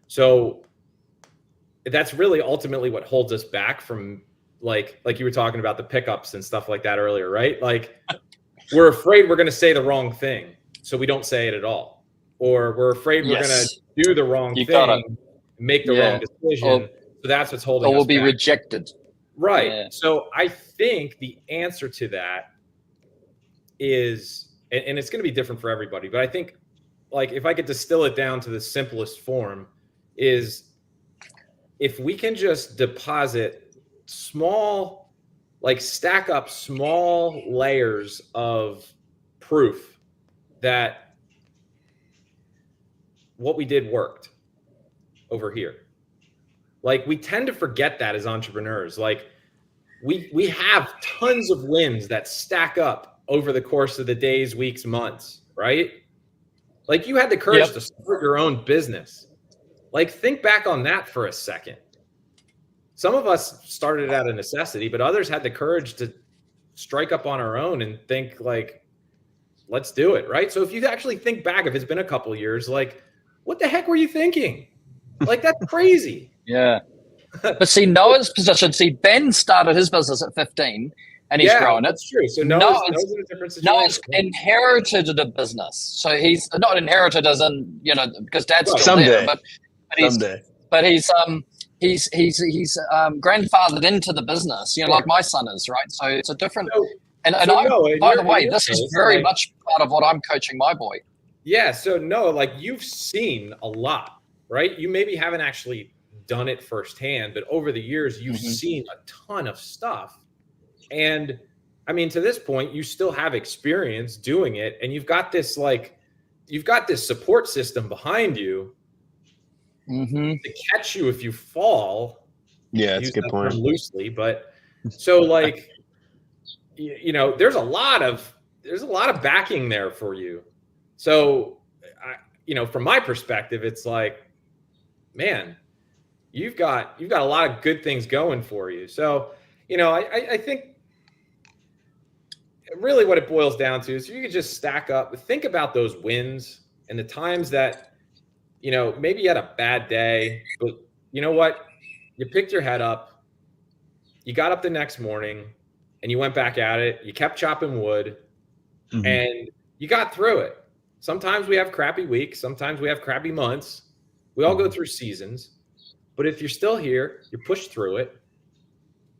So that's really ultimately what holds us back from, like you were talking about the pickups and stuff like that earlier, right? Like we're afraid we're going to say the wrong thing, so we don't say it at all. Or we're afraid we're going to do the wrong thing, make the wrong decision. So that's what's holding us back. Or we'll be rejected. Right. Yeah. So I think the answer to that is, and it's going to be different for everybody, but I think, like, if I could distill it down to the simplest form, is if we can just deposit small like stack up small layers of proof that what we did worked over here. Like we tend to forget that as entrepreneurs. Like we have tons of wins that stack up over the course of the days, weeks, months, right? Like you had the courage to start your own business. Like think back on that for a second. Some of us started out of necessity, but others had the courage to strike up on our own and think like, let's do it, right? So if you actually think back, if it's been a couple of years, like, what the heck were you thinking? Like, that's crazy. Yeah. But see, Noah's position, Ben started his business at 15 and he's grown it. That's true. So Noah's in a different situation. Noah's inherited a business. So he's not inherited as in, because dad's still someday. there. But he's grandfathered into the business, like my son is, right? So it's a different. By the way, this is very much part of what I'm coaching my boy. Yeah. So Noah, like you've seen a lot, right? You maybe haven't actually done it firsthand, but over the years, you've seen a ton of stuff. And I mean, to this point, you still have experience doing it. And you've got this support system behind you to catch you if you fall. Yeah, that's a good point. Loosely, but so like, there's a lot of backing there for you. So, from my perspective, it's like, man, you've got a lot of good things going for you. So, I think really what it boils down to is you could just stack up, think about those wins and the times that, maybe you had a bad day, but you know what? You picked your head up, you got up the next morning and you went back at it. You kept chopping wood and you got through it. Sometimes we have crappy weeks. Sometimes we have crappy months. We all go through seasons, but if you're still here, you pushed through it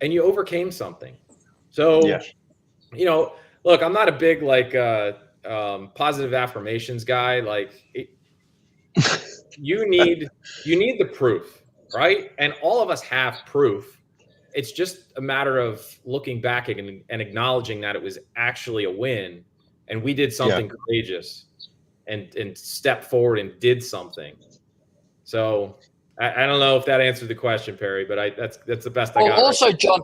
and you overcame something. So, look, I'm not a big positive affirmations guy. Like you need the proof, right? And all of us have proof. It's just a matter of looking back and acknowledging that it was actually a win and we did something courageous and stepped forward and did something. So I don't know if that answered the question, Perry, but that's the best I got. Also, John,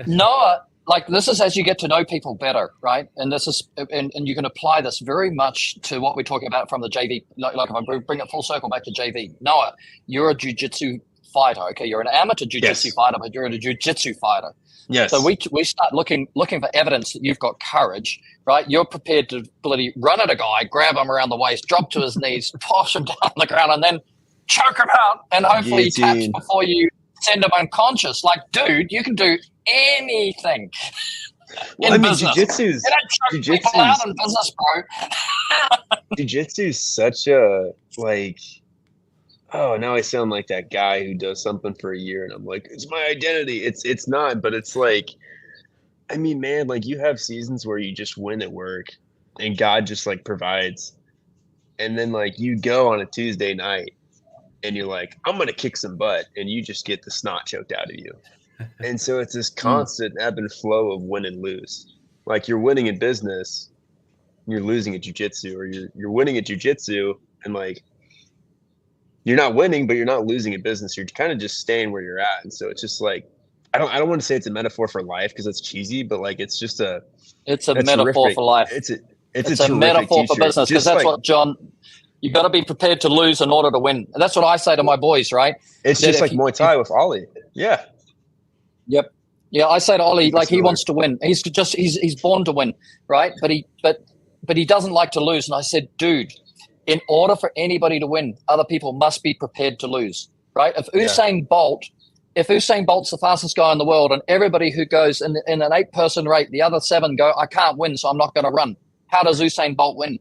Noah, like this is as you get to know people better, right? And this is, and you can apply this very much to what we're talking about from the JV. Like if I bring it full circle back to JV, Noah, you're a jiu-jitsu fighter. Okay, you're an amateur jiu-jitsu fighter, but you're a jiu-jitsu fighter. Yes. So we start looking for evidence that you've got courage, right? You're prepared to bloody run at a guy, grab him around the waist, drop to his knees, toss him down on the ground, and then choke him out, and hopefully taps before you send him unconscious. Like, dude, you can do anything in business. Jiu-jitsu's out in business, bro. Jiu-jitsu's such a oh, now I sound like that guy who does something for a year and I'm like, it's my identity. It's not, but it's like, I mean, man, like you have seasons where you just win at work and God just like provides. And then like you go on a Tuesday night and you're like, I'm going to kick some butt. And you just get the snot choked out of you. And so it's this constant ebb and flow of win and lose. Like you're winning in business, you're losing at jiu-jitsu, or you're winning at jiu-jitsu and like, you're not winning, but you're not losing a business. You're kind of just staying where you're at. And so it's just like, I don't want to say it's a metaphor for life because it's cheesy, but like, it's just it's a metaphor for life. It's a metaphor for business. Because that's what, John, you got to be prepared to lose in order to win. And that's what I say to my boys, right? It's just like Muay Thai with Ollie. Yeah. Yep. Yeah. I say to Ollie, like he wants to win. He's born to win. Right. But he doesn't like to lose. And I said, dude, in order for anybody to win, other people must be prepared to lose, right? If Usain Bolt's the fastest guy in the world and everybody who goes in an 8-person rate, the other 7 go, I can't win, so I'm not going to run. How does Usain Bolt win?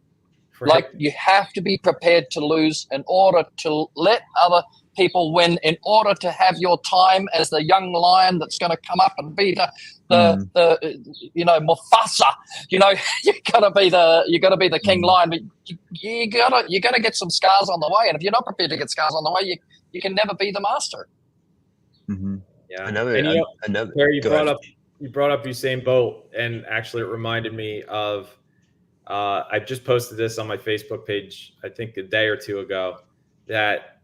Right. Like you have to be prepared to lose in order to let other people win, in order to have your time as the young lion that's going to come up and be the Mufasa. You gotta be the king lion, but you gotta get some scars on the way. And if you're not prepared to get scars on the way, you can never be the master. Yeah. Another Perry, you brought up Usain Bolt, and actually it reminded me of I just posted this on my Facebook page, I think a day or two ago, that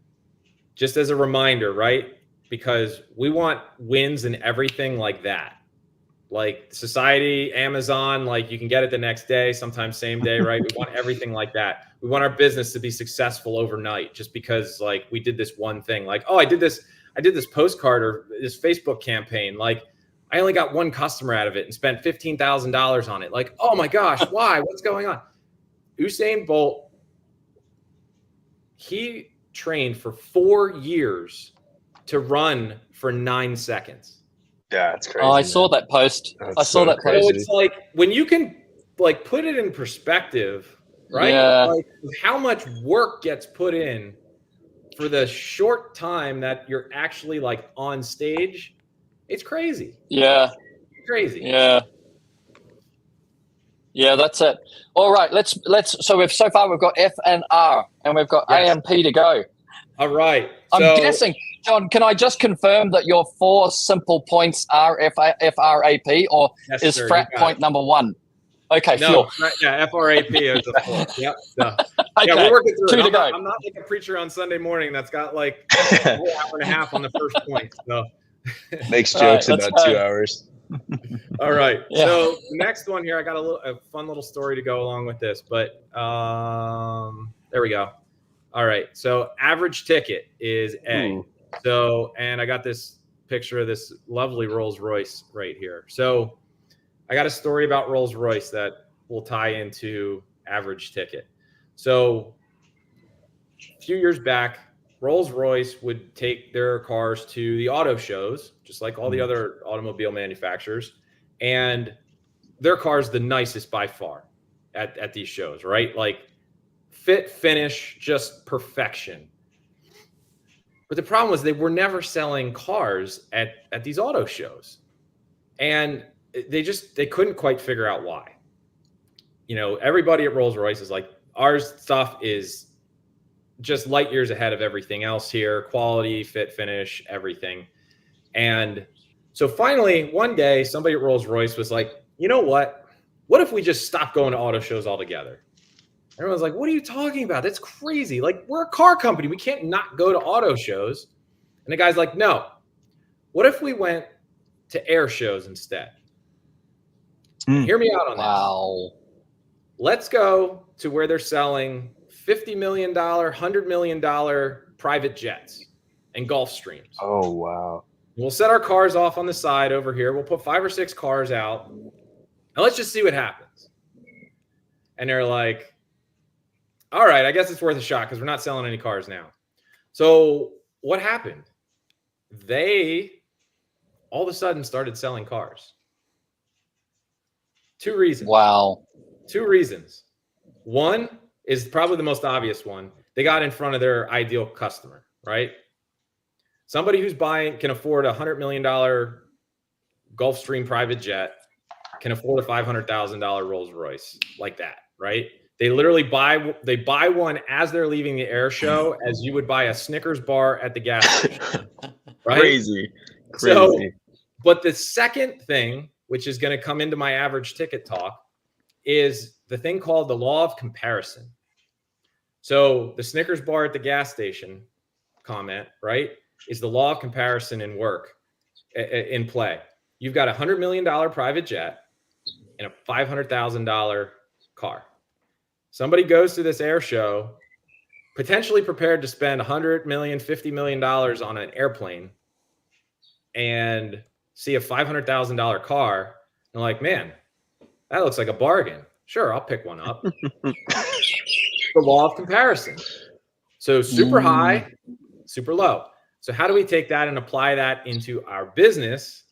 just as a reminder, right? Because we want wins in everything like that. Like society, Amazon, like you can get it the next day, sometimes same day, right? We want everything like that. We want our business to be successful overnight just because like we did this one thing. Like, oh, I did this postcard or this Facebook campaign. Like I only got one customer out of it and spent $15,000 on it. Like, oh my gosh, why? What's going on? Usain Bolt, he trained for 4 years to run for 9 seconds. Yeah, it's crazy. Oh, I saw that post. I saw that post. So it's like when you can like put it in perspective, right? Yeah. Like how much work gets put in for the short time that you're actually like on stage. It's crazy. Yeah. It's crazy. Yeah. Yeah, that's it. All right, let's. So we've got F and R, and we've got A and P to go. All right. I'm guessing, John. Can I just confirm that your 4 simple points are FRAP, or yes, is sir, FRAP point number 1? Okay, no, sure. Yeah, FRAP is the 4. Yep. No. Okay, yeah, we're working through 2 it. to go. I'm not like a preacher on Sunday morning that's got like an hour and a half on the first point. So makes jokes about 2 hours. All right. Yeah. So the next one here, I got a fun little story to go along with this, but there we go. All right. So average ticket is A. Ooh. So, and I got this picture of this lovely Rolls Royce right here. So I got a story about Rolls Royce that will tie into average ticket. So a few years back, Rolls Royce would take their cars to the auto shows, just like all the other automobile manufacturers, and their car's the nicest by far at these shows, right? Like fit, finish, just perfection. But the problem was they were never selling cars at these auto shows. And they couldn't quite figure out why. You know, everybody at Rolls Royce is like, our stuff is just light years ahead of everything else here, quality, fit, finish, everything. And so finally, one day, somebody at Rolls Royce was like, you know what? What if we just stop going to auto shows altogether? Everyone's like, what are you talking about? That's crazy. Like, we're a car company. We can't not go to auto shows. And the guy's like, no. What if we went to air shows instead? Hear me out on this. Wow. Let's go to where they're selling $50 million, $100 million private jets and Gulfstreams. Oh, wow. We'll set our cars off on the side over here. We'll put 5 or 6 cars out, and let's just see what happens. And they're like, all right, I guess it's worth a shot because we're not selling any cars now. So what happened? They all of a sudden started selling cars. 2 reasons. Wow. 2 reasons. One is probably the most obvious one. They got in front of their ideal customer, right? Somebody who's can afford a $100 million Gulfstream private jet, can afford a $500,000 Rolls Royce like that, right? They literally buy one as they're leaving the air show, as you would buy a Snickers bar at the gas station. Right? Crazy. So, but the second thing, which is going to come into my average ticket talk, is the thing called the law of comparison. So the Snickers bar at the gas station comment, right, is the law of comparison in play. You've got a $100 million private jet and a $500,000 car. Somebody goes to this air show, potentially prepared to spend $100 million, $50 million on an airplane, and see a $500,000 car. And like, man, that looks like a bargain. Sure, I'll pick one up. The law of comparison. So super high, super low. So how do we take that and apply that into our business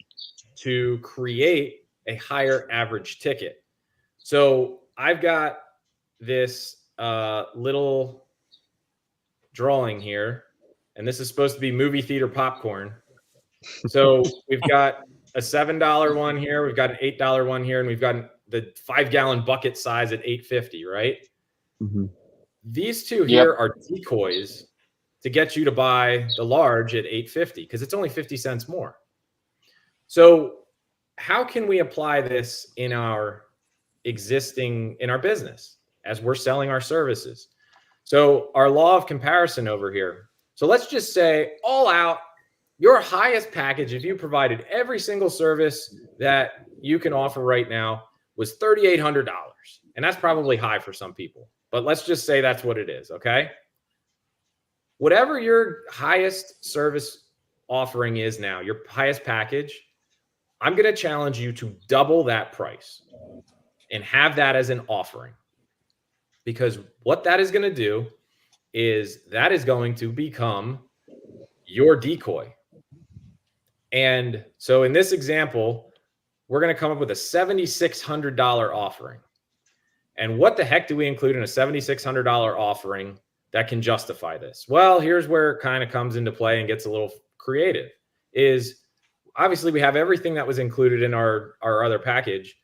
to create a higher average ticket? So I've got this little drawing here, and this is supposed to be movie theater popcorn. So we've got a $7 one here, we've got an $8 one here, and we've got the 5-gallon bucket size at $8.50, right? Mm-hmm. These two here are decoys to get you to buy the large at $8.50 because it's only 50 cents more. So how can we apply this in our business as we're selling our services? So our law of comparison over here. So let's just say all out, your highest package, if you provided every single service that you can offer right now, was $3,800. And that's probably high for some people, but let's just say that's what it is. Okay. Whatever your highest service offering is now, your highest package, I'm going to challenge you to double that price and have that as an offering. Because what that is going to do is that is going to become your decoy. And so in this example, we're going to come up with a $7,600 offering. And what the heck do we include in a $7,600 offering that can justify this? Well, here's where it kind of comes into play and gets a little creative. Is obviously we have everything that was included in our other package,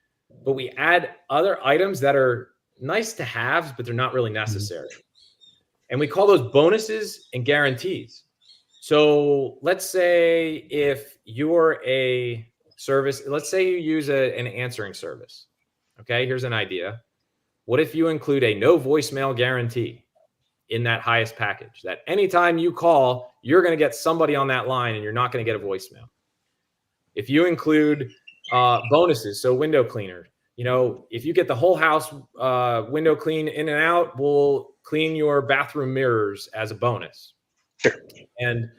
but we add other items that are nice to have, but they're not really necessary. And we call those bonuses and guarantees. So let's say if you're a service, let's say you use an answering service. Okay, here's an idea. What if you include a no voicemail guarantee in that highest package? That anytime you call, you're going to get somebody on that line and you're not going to get a voicemail. If you include bonuses, so window cleaner, if you get the whole house window clean in and out, we'll clean your bathroom mirrors as a bonus. Sure. And,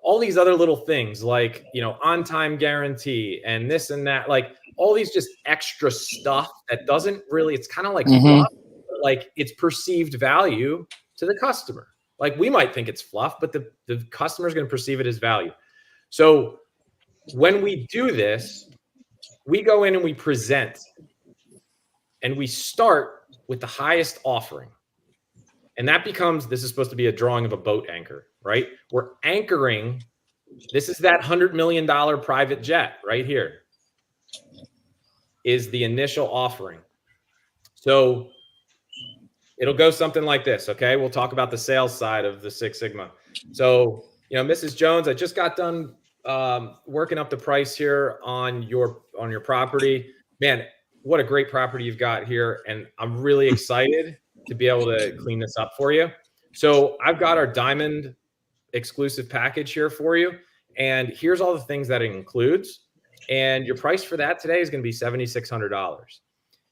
all these other little things like, on-time guarantee and this and that, like all these just extra stuff that doesn't really, it's kind of like, fluff, like it's perceived value to the customer. Like we might think it's fluff, but the customer is going to perceive it as value. So when we do this, we go in and we present and we start with the highest offering. And that becomes, this is supposed to be a drawing of a boat anchor, right? We're anchoring, this is that $100 million private jet right here is the initial offering. So it'll go something like this, okay? We'll talk about the sales side of the Six Sigma. So, Mrs. Jones, I just got done working up the price here on your property. Man, what a great property you've got here. And I'm really excited to be able to clean this up for you. So I've got our diamond exclusive package here for you. And here's all the things that it includes. And your price for that today is going to be $7,600.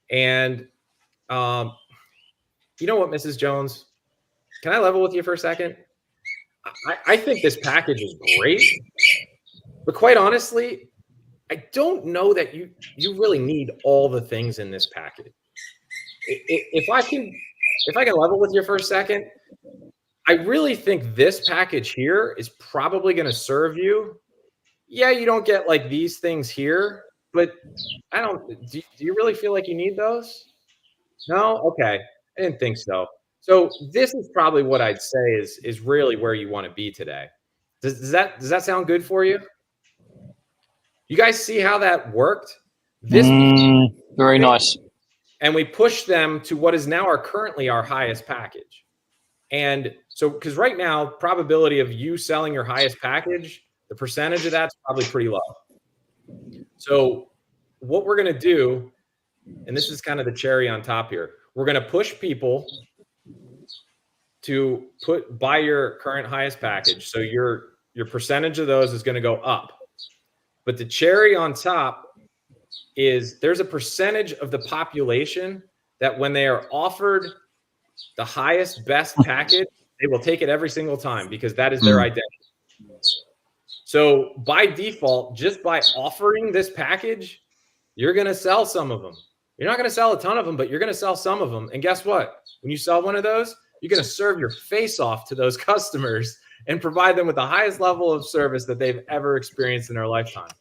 And you know what, Mrs. Jones, can I level with you for a second? I think this package is great, but quite honestly, I don't know that you really need all the things in this package. If I can level with you for a second, I really think this package here is probably going to serve you. Yeah, you don't get like these things here, but do you really feel like you need those? No? Okay. I didn't think so. So this is probably what I'd say is really where you want to be today. Does that sound good for you? You guys see how that worked? Very nice. And we push them to what is now currently our highest package. And so, because right now, probability of you selling your highest package, the percentage of that's probably pretty low. So what we're going to do, and this is kind of the cherry on top here, we're going to push people to buy your current highest package. So your percentage of those is going to go up. But the cherry on top is there's a percentage of the population that when they are offered the highest, best package, they will take it every single time because that is their identity. So by default, just by offering this package, you're going to sell some of them. You're not going to sell a ton of them, but you're going to sell some of them. And guess what? When you sell one of those, you're going to serve your face off to those customers and provide them with the highest level of service that they've ever experienced in their lifetime.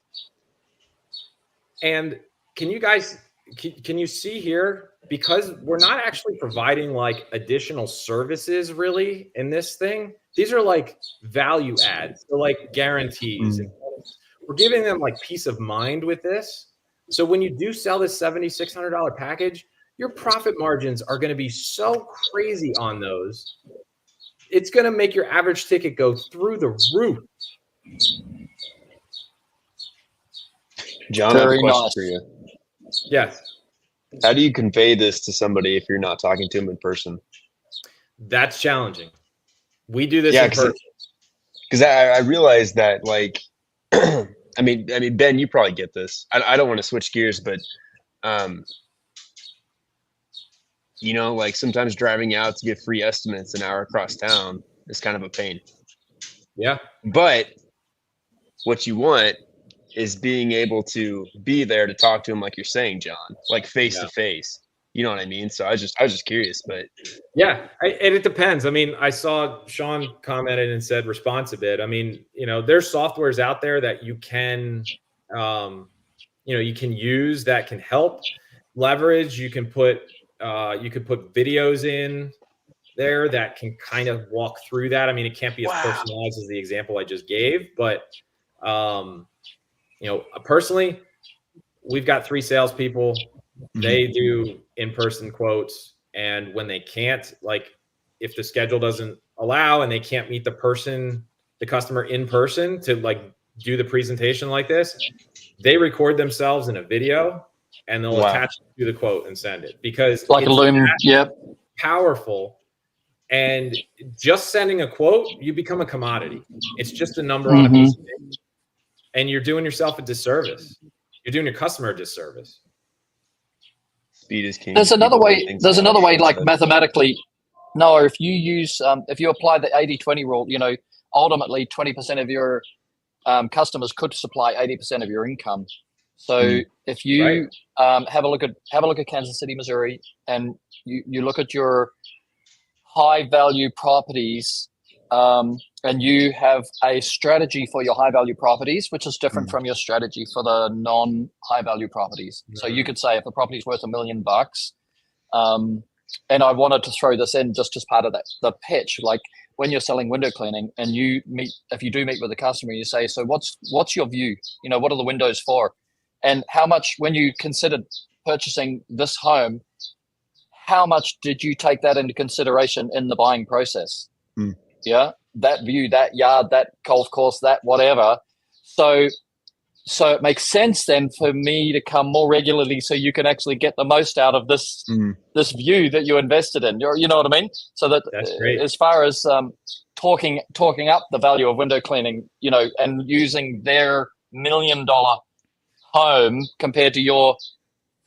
And can you see here, because we're not actually providing like additional services really in this thing, these are like value adds, so like guarantees. And we're giving them like peace of mind with this. So when you do sell this $7,600 package, your profit margins are going to be so crazy on those. It's going to make your average ticket go through the roof. John, I have a Very question nice. for you. Yeah. How do you convey this to somebody if you're not talking to them in person? That's challenging. We do this in person. Because I realize that, like, I mean, Ben, you probably get this. I don't want to switch gears, but, you know, like sometimes driving out to get free estimates an hour across town is kind of a pain. Yeah. But what you want is being able to be there to talk to him, like you're saying, John, like face to face. You know what I mean? So I was just curious, but yeah, and it depends. I mean, I saw Sean commented and said response a bit. I mean, you know, there's softwares out there that you can, you can use that can help leverage. You can put videos in there that can kind of walk through that. I mean, it can't be as personalized as the example I just gave, but personally, we've got 3 salespeople. They do in-person quotes, and when they can't, like if the schedule doesn't allow and they can't meet the customer in person to like do the presentation like this, they record themselves in a video and they'll attach it to the quote and send it, because like a Loom. Yep. Powerful. And just sending a quote, you become a commodity. It's just a number on a piece of paper, and you're doing yourself a disservice. You're doing your customer a disservice. Speed is king. There's another way, like mathematically. No, if you use, if you apply the 80-20 rule, you know, ultimately 20% of your customers could supply 80% of your income. So if you have a look at Kansas City, Missouri, and you look at your high value properties, and you have a strategy for your high value properties, which is different from your strategy for the non high value properties. So you could say if the property is worth $1 million, and I wanted to throw this in just as part of the pitch, like when you're selling window cleaning and if you do meet with the customer, you say, so what's your view? You know, what are the windows for? And how much, when you considered purchasing this home, how much did you take that into consideration in the buying process? Yeah, that view, that yard, that golf course, that whatever. So it makes sense then for me to come more regularly, so you can actually get the most out of this view that you invested in. You know what I mean? So that's great. As far as talking up the value of window cleaning, you know, and using their $1 million home compared to your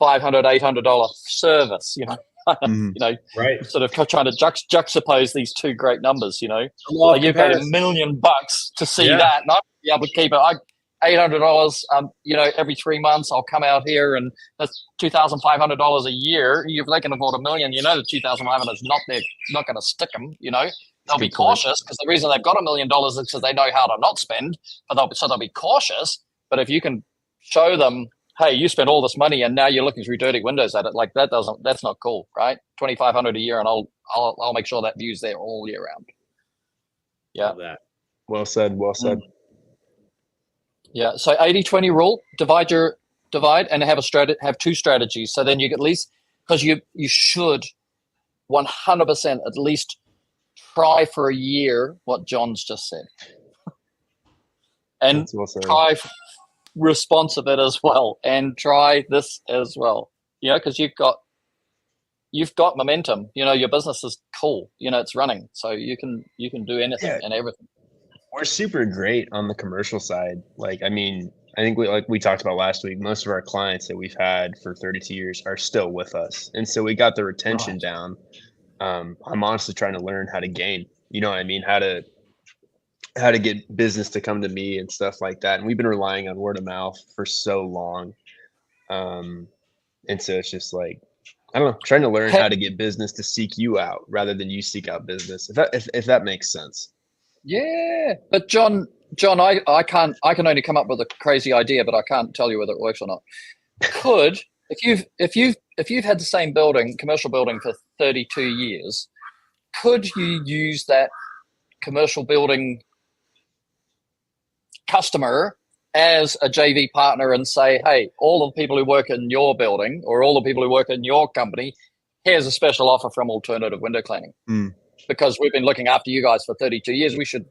$500, $800 service, you know. You know, sort of trying to juxtapose these two great numbers. You know, like you paid $1 million to see that, and I'd be able to keep it. $800, you know, every 3 months. I'll come out here, and that's $2,500 a year. If they can afford $1 million, you know, the $2,500 is not going to stick them. You know, they'll be cautious, because the reason they've got $1 million is because they know how to not spend. So they'll be cautious. But if you can show them, hey, you spent all this money and now you're looking through dirty windows at it, like that's not cool, right? $2,500 a year, and I'll make sure that view's there all year round. Yeah. Well said. Yeah. So 80-20 rule, divide and have 2 strategies. So then you at least, because you should 100% at least try for a year what John's just said. And try response of it as well, and try this as well, you know, because you've got momentum, you know, your business is cool, you know, it's running, so you can do anything and everything. We're super great on the commercial side. Like, I mean, I think we talked about last week, most of our clients that we've had for 32 years are still with us, and so we got the retention down. I'm honestly trying to learn how to gain, you know what I mean, how to get business to come to me and stuff like that. And we've been relying on word of mouth for so long. And so it's just like, I don't know, trying to learn how to get business to seek you out rather than you seek out business. If that makes sense. Yeah. But John, I can only come up with a crazy idea, but I can't tell you whether it works or not. If you've had the same commercial building for 32 years, could you use that commercial building customer as a JV partner and say, hey, all the people who work in your building or all the people who work in your company, here's a special offer from Alternative Window Cleaning. Because we've been looking after you guys for 32 years. We should,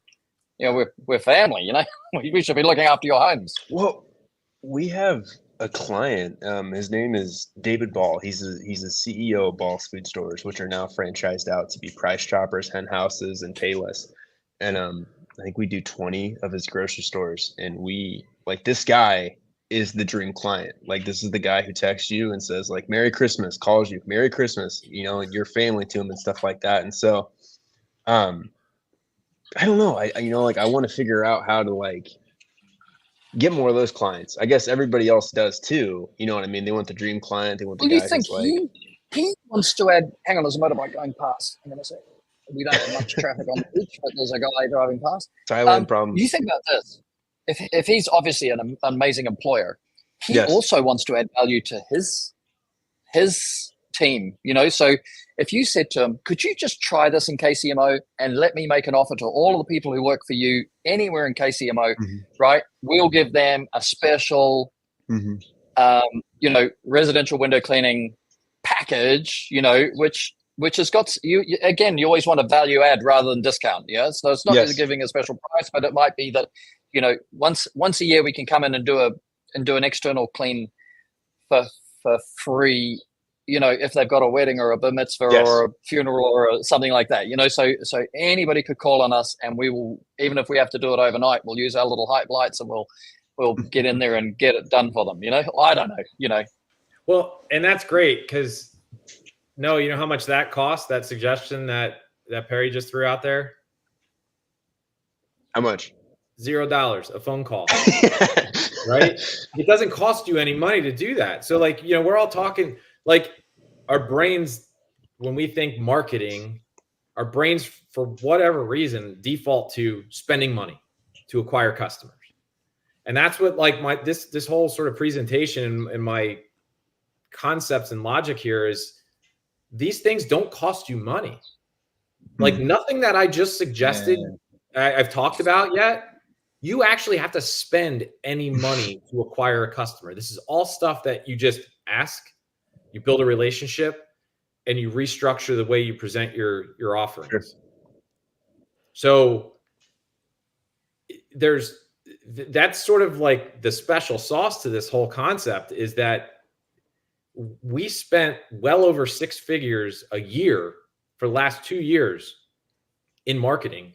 you know, we're family, you know, we should be looking after your homes. Well, We have a client. His name is David Ball. He's a CEO of Ball's Food Stores, which are now franchised out to be Price Choppers, Hen Houses, and Payless. And I think we do 20 of his grocery stores. And we like this guy is the dream client. Like this is the guy who texts you and says like Merry Christmas, calls you Merry Christmas, and your family to him and stuff like that. And so, I don't know. I want to figure out how to like get more of those clients. I guess everybody else does too. You know what I mean? They want the dream client. They want the guy who's like. He wants to add. Hang on, there's a motorbike going past. I'm going to say we don't have much traffic on the beach, but there's a guy driving past. Thailand problems. You think about this. If he's obviously an amazing employer, he Yes. also wants to add value to his team. So if you said to him, could you just try this in KCMO and let me make an offer to all of the people who work for you anywhere in KCMO, right? We'll give them a special, residential window cleaning package, which has got you again. You always want a value add rather than discount. Yeah, so it's not Yes. giving a special price, but it might be that once a year we can come in and do an external clean for free. If they've got a wedding or a bar mitzvah Yes. or a funeral or something like that. So anybody could call on us, and we will, even if we have to do it overnight, we'll use our little hype lights and we'll get in there and get it done for them. I don't know. Well, and that's great because no, you know how much that costs, that suggestion that Perry just threw out there? How much? $0, a phone call, right? It doesn't cost you any money to do that. So like, we're all talking like our brains, when we think marketing, our brains for whatever reason default to spending money to acquire customers. And that's what like this whole sort of presentation and my concepts and logic here is these things don't cost you money. Like nothing that I just suggested, I've talked about yet, you actually have to spend any money to acquire a customer. This is all stuff that you just ask, you build a relationship, and you restructure the way you present your offerings. Sure. So that's sort of like the special sauce to this whole concept is that we spent well over 6 figures a year for the last 2 years in marketing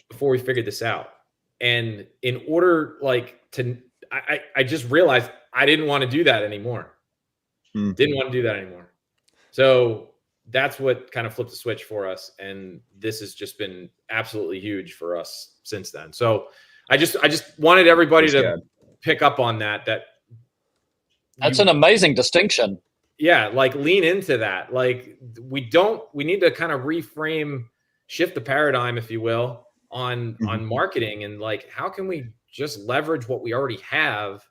before we figured this out. And in order I just realized I didn't want to do that anymore. Didn't want to do that anymore. So that's what kind of flipped the switch for us. And this has just been absolutely huge for us since then. So I just wanted everybody to pick up on that. That's an amazing distinction. Yeah. Like lean into that. Like we need to kind of reframe, shift the paradigm, if you will, on marketing and like, how can we just leverage what we already have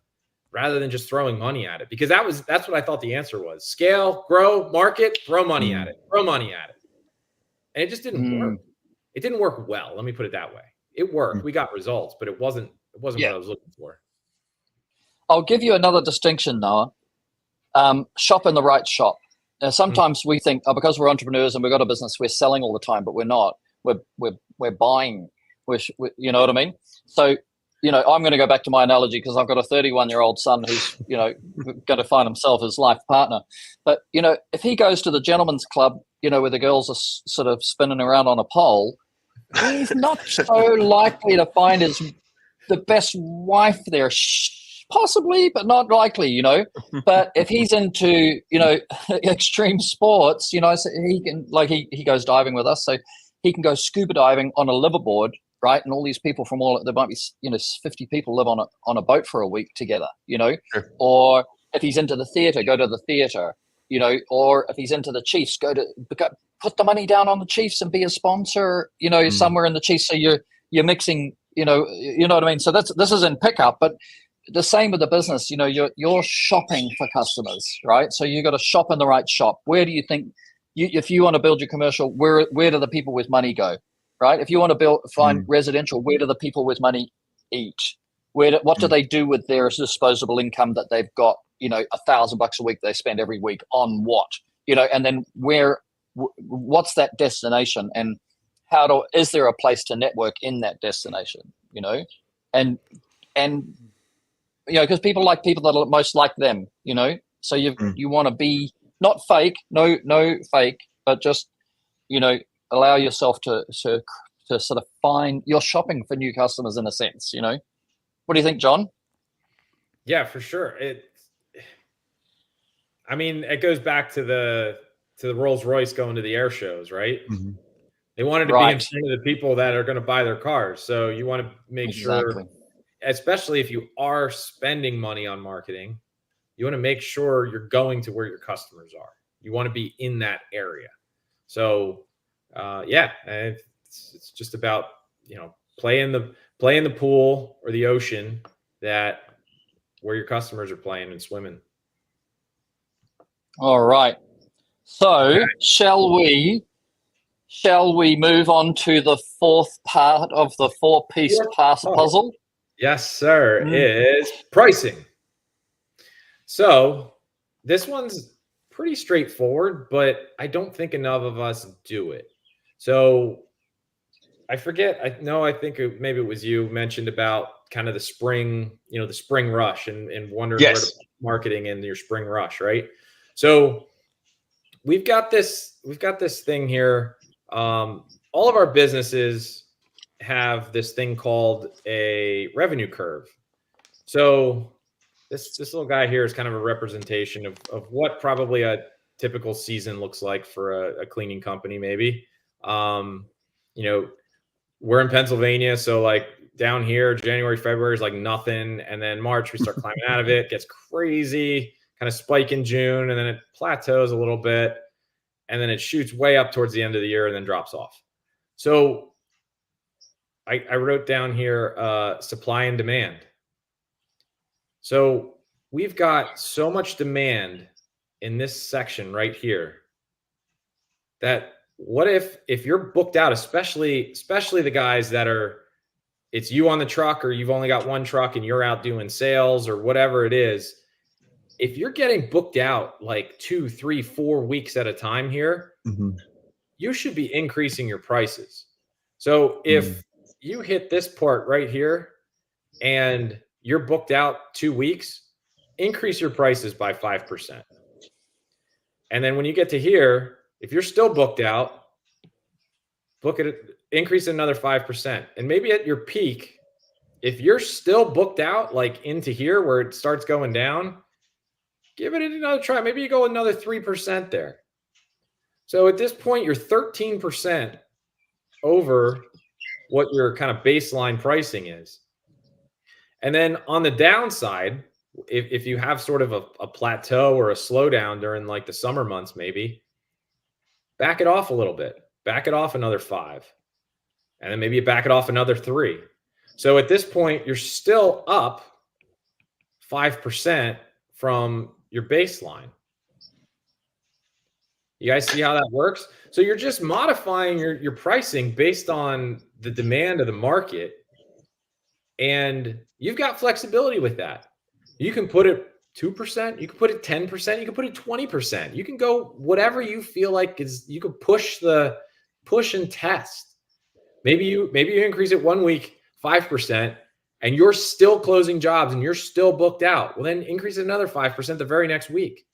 rather than just throwing money at it? Because that's what I thought the answer was. Scale, grow, market, throw money at it, And it just didn't work. It didn't work well. Let me put it that way. It worked. We got results, but it wasn't what I was looking for. I'll give you another distinction, Noah. Shop in the right shop. Now, sometimes we think, because we're entrepreneurs and we've got a business, we're selling all the time, but we're not. We're buying. You know what I mean? So, I'm going to go back to my analogy because I've got a 31-year-old son who's, going to find himself his life partner. But, if he goes to the gentleman's club, where the girls are sort of spinning around on a pole, he's not so likely to find the best wife there. Possibly, but not likely, But if he's into, extreme sports, so he can, he goes diving with us, so he can go scuba diving on a liveaboard, right? And all these people from there might be, 50 people live on a boat for a week together, Sure. Or if he's into the theater, go to the theater, or if he's into the Chiefs, put the money down on the Chiefs and be a sponsor, somewhere in the Chiefs. So you're mixing, you know what I mean? So this is in pickup, but the same with the business, you're shopping for customers, right? So you got to shop in the right shop. Where do you think if you want to build your commercial, where do the people with money go, right? If you want to find residential, where do the people with money eat? What do they do with their disposable income that they've got, $1,000 a week they spend every week on what, and then what's that destination, and is there a place to network in that destination, and because people like people that are most like them, so you want to be not fake, no fake, but just, allow yourself to sort of find, you're shopping for new customers in a sense, What do you think, John? Yeah, for sure. It goes back to the Rolls Royce going to the air shows, right? Mm-hmm. They wanted to be in front of the people that are going to buy their cars. So you want to make sure, especially if you are spending money on marketing, you want to make sure you're going to where your customers are. You want to be in that area. So, it's just about, playing the pool or the ocean where your customers are playing and swimming. All right. So shall we move on to the fourth part of the four-piece puzzle? Yes, sir. Is pricing. So this one's pretty straightforward, but I don't think enough of us do it. So I forget. I think maybe it was you mentioned about kind of the spring, the spring rush and wondering where to put marketing in your spring rush, right? So we've got this thing here. All of our businesses have this thing called a revenue curve. So this little guy here is kind of a representation of what probably a typical season looks like for a cleaning company, maybe. We're in Pennsylvania, so like down here, January, February is like nothing. And then March, we start climbing out of it, gets crazy, kind of spike in June, and then it plateaus a little bit. And then it shoots way up towards the end of the year and then drops off. So I wrote down here supply and demand. So we've got so much demand in this section right here that what if you're booked out, especially the guys that it's you on the truck or you've only got one truck and you're out doing sales or whatever it is. If you're getting booked out like 2, 3, 4 weeks at a time here, you should be increasing your prices. So if you hit this part right here and you're booked out 2 weeks, increase your prices by 5%. And then when you get to here, if you're still booked out, increase another 5%. And maybe at your peak, if you're still booked out, like into here where it starts going down, give it another try. Maybe you go another 3% there. So at this point, you're 13% over what your kind of baseline pricing is. And then on the downside, if you have sort of a plateau or a slowdown during like the summer months, maybe back it off a little bit, back it off another 5, and then maybe you back it off another 3. So at this point, you're still up 5% from your baseline. You guys see how that works? So you're just modifying your pricing based on the demand of the market. And you've got flexibility with that. You can put it 2%, you can put it 10%, you can put it 20%. You can go whatever you feel like you can push and test. Maybe you increase it 1 week 5% and you're still closing jobs and you're still booked out. Well, then increase it another 5% the very next week.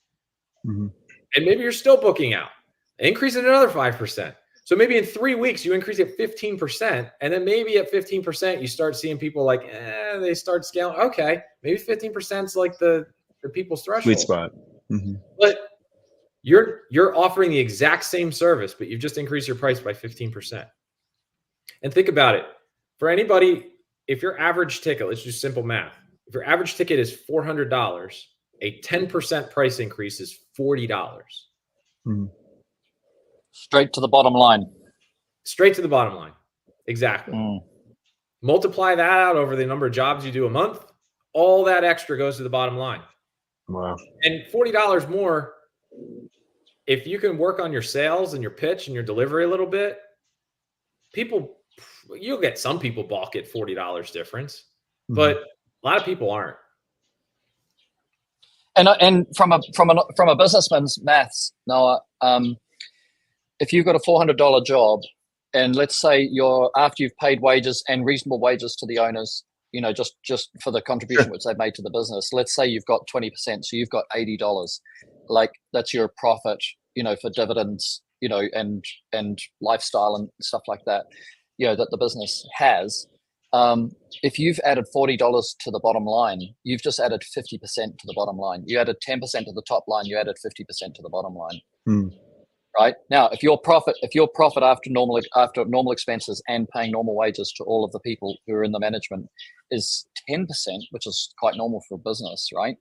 And maybe you're still booking out. Increase it another 5%. So maybe in 3 weeks, you increase it 15%. And then maybe at 15%, you start seeing people like, they start scaling. Okay, maybe 15% is like the people's threshold. Sweet spot. But you're offering the exact same service, but you've just increased your price by 15%. And think about it. For anybody, if your average ticket, let's do simple math. If your average ticket is $400, a 10% price increase is $40. Straight to the bottom line. Straight to the bottom line. Exactly. Multiply that out over the number of jobs you do a month. All that extra goes to the bottom line. Wow. And $40 more, if you can work on your sales and your pitch and your delivery a little bit, you'll get some people balk at $40 difference, but a lot of people aren't. And from a businessman's maths, Noah, if you've got a $400 job, and let's say after you've paid wages and reasonable wages to the owners, just for the contribution which they've made to the business. Let's say you've got 20%, so you've got $80. Like that's your profit, for dividends, and lifestyle and stuff like that, that the business has. If you've added $40 to the bottom line, you've just added 50% to the bottom line. You added 10% to the top line, you added 50% to the bottom line. Right now, if your profit after normal expenses and paying normal wages to all of the people who are in the management is 10%, which is quite normal for a business, right?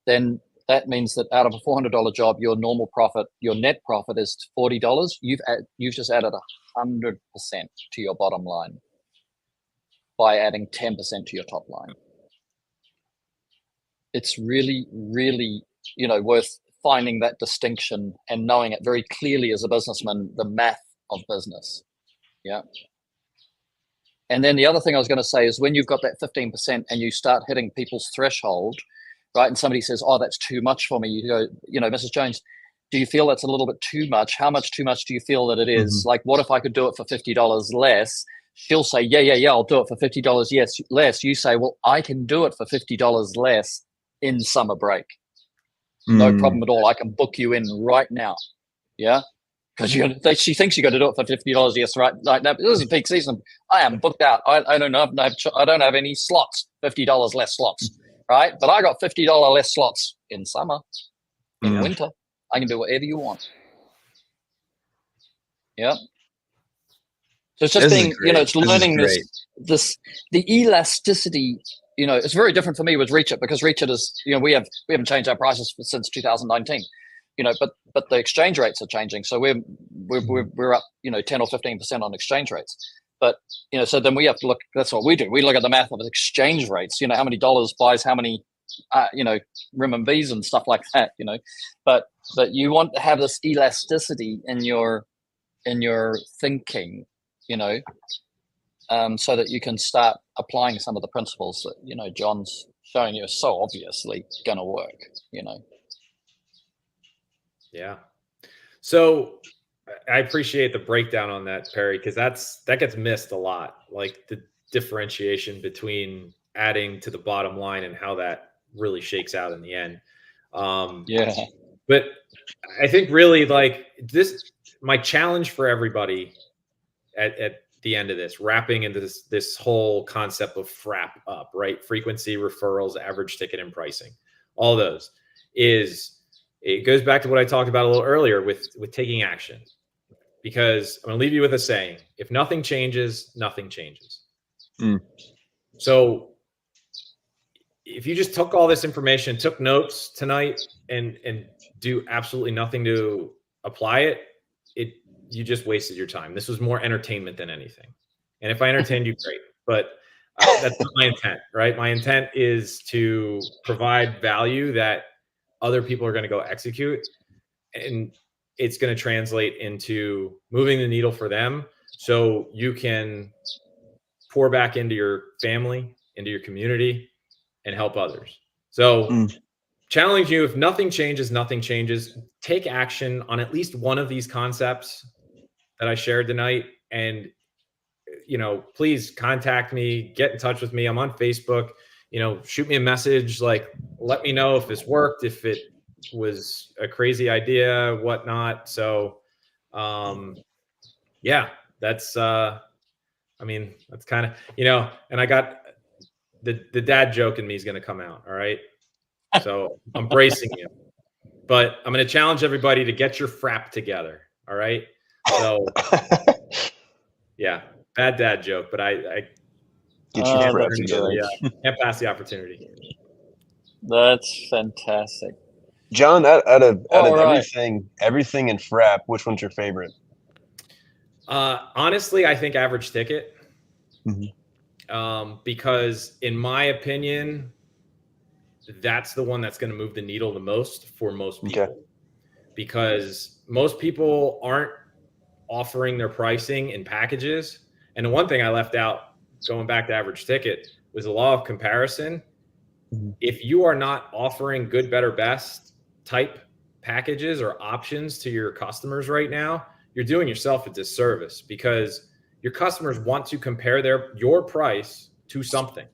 Then that means that out of a $400 job, your net profit is $40. You've just added 100% to your bottom line by adding 10% to your top line. It's really, really, worth finding that distinction and knowing it very clearly as a businessman, the math of business. Yeah. And then the other thing I was going to say is when you've got that 15% and you start hitting people's threshold, right? And somebody says, oh, that's too much for me. You go, Mrs. Jones, do you feel that's a little bit too much? How much too much do you feel that it is? Like, what if I could do it for $50 less? She'll say, yeah, I'll do it for $50 less. You say, well, I can do it for $50 less in summer break. No problem at all. I can book you in right now. Yeah. Because she thinks you're going to do it for $50. Yes, right now. This is peak season. I am booked out. I don't have any slots. $50 less slots, right? But I got $50 less slots in summer. In winter, I can do whatever you want. Yeah. So it's just being, it's learning the elasticity. It's very different for me with Reach It because Reach It is, we haven't changed our prices since 2019. But the exchange rates are changing. So we're up, 10 or 15% on exchange rates. But, so then we have to look, that's what we do. We look at the math of exchange rates, how many dollars buys how many, renminbis and stuff like that, but you want to have this elasticity in your thinking, so that you can start applying some of the principles that, John's showing you are so obviously going to work, Yeah. So I appreciate the breakdown on that, Perry, because that gets missed a lot, like the differentiation between adding to the bottom line and how that really shakes out in the end. But I think really like my challenge for everybody at the end of this, wrapping into this whole concept of FRAP up, right? Frequency, referrals, average ticket, and pricing. All those it goes back to what I talked about a little earlier with taking action. Because I'm going to leave you with a saying: if nothing changes, nothing changes. So if you just took all this information, took notes tonight, and do absolutely nothing to apply it, you just wasted your time. This was more entertainment than anything. And if I entertained you, great. But that's not my intent, right? My intent is to provide value that other people are going to go execute. And it's going to translate into moving the needle for them so you can pour back into your family, into your community, and help others. So challenge you, if nothing changes, nothing changes. Take action on at least one of these concepts that I shared tonight. And, please contact me, get in touch with me. I'm on Facebook, shoot me a message, like, let me know if this worked, if it was a crazy idea, whatnot. So, that's, that's kind of, and I got the dad joke in me is going to come out. All right. So I'm bracing you, but I'm going to challenge everybody to get your FRAP together. All right. So yeah, bad dad joke, but I get your FRAP together. Yeah, can't pass the opportunity. That's fantastic. John, out of everything in FRAP, which one's your favorite? Honestly, I think average ticket. Because in my opinion, that's the one that's going to move the needle the most for most people. Okay. Because most people aren't offering their pricing in packages. And the one thing I left out, going back to average ticket, was the law of comparison. If you are not offering good, better, best type packages or options to your customers right now, you're doing yourself a disservice, because your customers want to compare your price to something.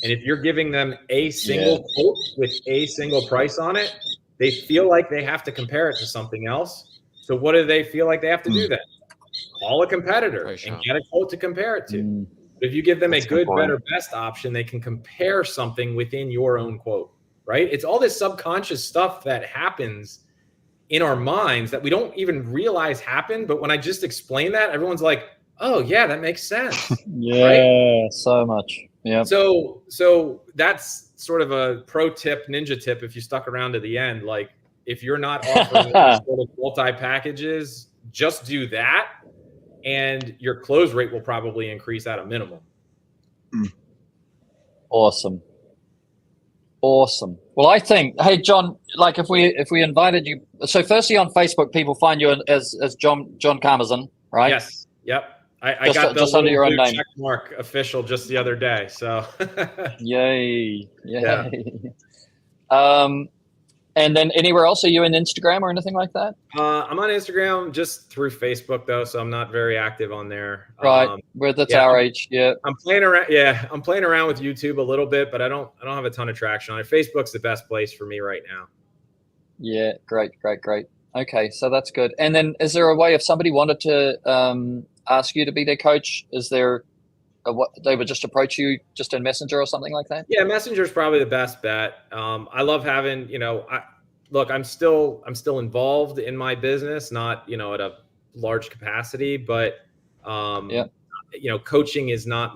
And if you're giving them a single quote with a single price on it, they feel like they have to compare it to something else. So what do they feel like they have to do then? Call a competitor and get a quote to compare it to. But if you give them a good, better, best option, they can compare something within your own quote, right? It's all this subconscious stuff that happens in our minds that we don't even realize happen. But when I just explain that, everyone's like, oh yeah, that makes sense. Right? So much. Yeah. So that's sort of a pro tip, ninja tip. If you stuck around to the end, like if you're not offering sort of multi packages, just do that, and your close rate will probably increase at a minimum. Awesome. Well, I think, hey, John, like if we invited you, so firstly on Facebook, people find you as Jon Kamazyn, right? Yes. Yep. I got the just under your own name. Check mark official just the other day. So Yay. Yeah. And then anywhere else? Are you in Instagram or anything like that? I'm on Instagram just through Facebook though, so I'm not very active on there. Right, that's our age. Yeah, I'm playing around. Yeah, I'm playing around with YouTube a little bit, but I don't have a ton of traction on it. Facebook's the best place for me right now. Yeah, great. Okay, so that's good. And then, is there a way if somebody wanted to ask you to be their coach? Is there what they would just approach you just in Messenger or something like that? Yeah, Messenger is probably the best bet. I love having, I'm still involved in my business, not, at a large capacity, but, coaching is not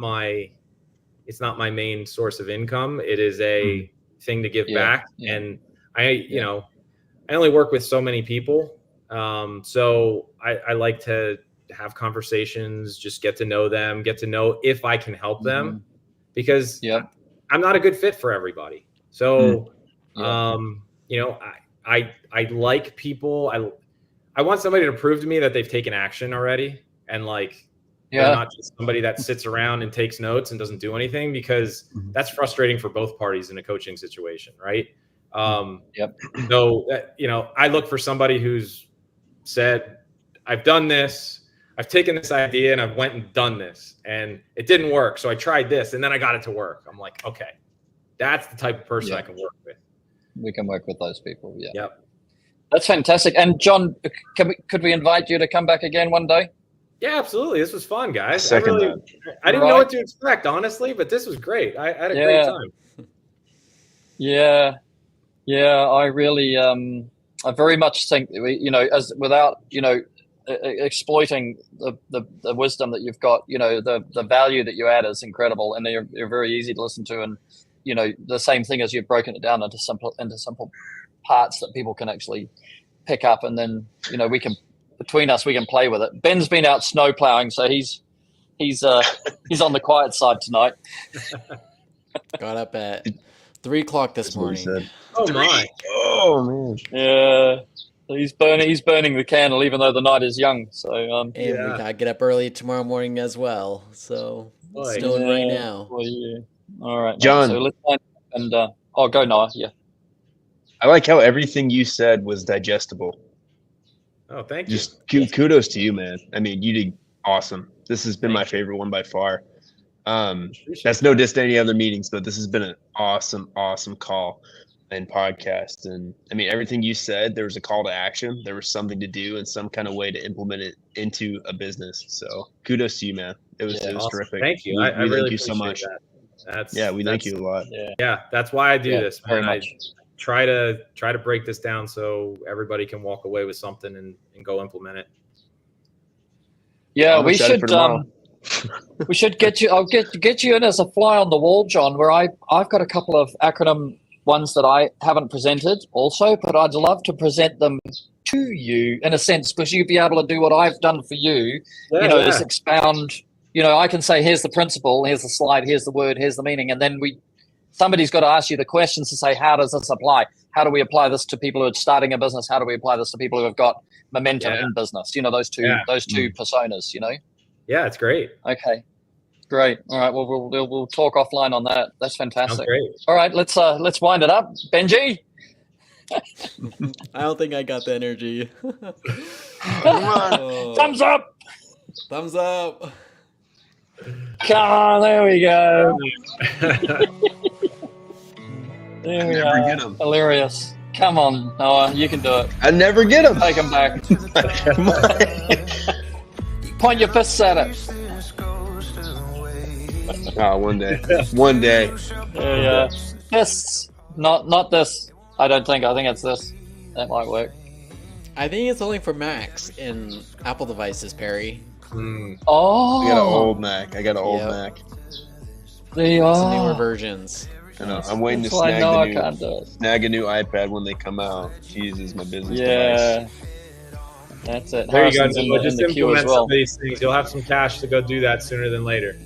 it's not my main source of income. It is a thing to give back. Yeah. And I only work with so many people. So I like to have conversations, just get to know them, get to know if I can help them, because I'm not a good fit for everybody. So, I like people. I want somebody to prove to me that they've taken action already. And they're not just somebody that sits around and takes notes and doesn't do anything, because that's frustrating for both parties in a coaching situation. Right. So, I look for somebody who's said, I've done this, I've taken this idea and I've went and done this and it didn't work. So I tried this and then I got it to work. I'm like, okay, that's the type of person I can work with. We can work with those people. Yeah. Yep. That's fantastic. And John, could we invite you to come back again one day? Yeah, absolutely. This was fun, guys. I didn't know what to expect, honestly, but this was great. I had a great time. Yeah. I really, I very much think, as without, exploiting the wisdom that you've got, the value that you add is incredible, and you're very easy to listen to. And, the same thing as you've broken it down into simple parts that people can actually pick up. And then, between us, we can play with it. Ben's been out snow plowing, so he's on the quiet side tonight. Got up at 3:00 this morning. Oh my! Oh man! Yeah, he's burning the candle, even though the night is young. So and we gotta get up early tomorrow morning as well. So it's doing right now. Well, yeah. All right, John. So let's find and go Noah. Yeah. I like how everything you said was digestible. Oh, thank you. Just kudos to you, man. I mean, you did awesome. This has been my favorite one by far. That's no diss to any other meetings, but this has been an awesome call and podcast. And I mean, everything you said, there was a call to action. There was something to do and some kind of way to implement it into a business. So kudos to you, man. It was awesome. Terrific. Thank you. We really thank you so much. We thank you a lot. Yeah, that's why I do this, man. I try to break this down so everybody can walk away with something and go implement it. Yeah, we should we should get you. I'll get you in as a fly on the wall, John. Where I've got a couple of acronym ones that I haven't presented also, but I'd love to present them to you in a sense, because you'd be able to do what I've done for you. Just expound. I can say, here's the principle, here's the slide, here's the word, here's the meaning, and then somebody's got to ask you the questions to say, how does this apply? How do we apply this to people who are starting a business? How do we apply this to people who have got momentum in business? Those two personas. Yeah, it's great. Okay, great. All right, well, we'll talk offline on that. That's fantastic. Sounds great. All right, let's wind it up. Benji? I don't think I got the energy. Come on. Thumbs up. Thumbs up. Come on, there we go. There we never are. get 'em. Hilarious. Come on, Noah, you can do it. I never get them. Take him back. Come on. Point your fists at it. Oh, one day. One day. Yeah. Fists. Not this. I don't think. I think it's this. That might work. I think it's only for Macs in Apple devices, Perry. Oh. I got an old Mac. I got an old Yep. Mac. There you It's the newer are. versions. I know. I'm waiting to That's why snag Noah the new, can't do it. snag a new iPad when they come out. Jesus, my business device. Yeah. That's it. There you go. Harrison's in the, Just in the queue as implement well. some of these things. You'll have some cash to go do that sooner than later.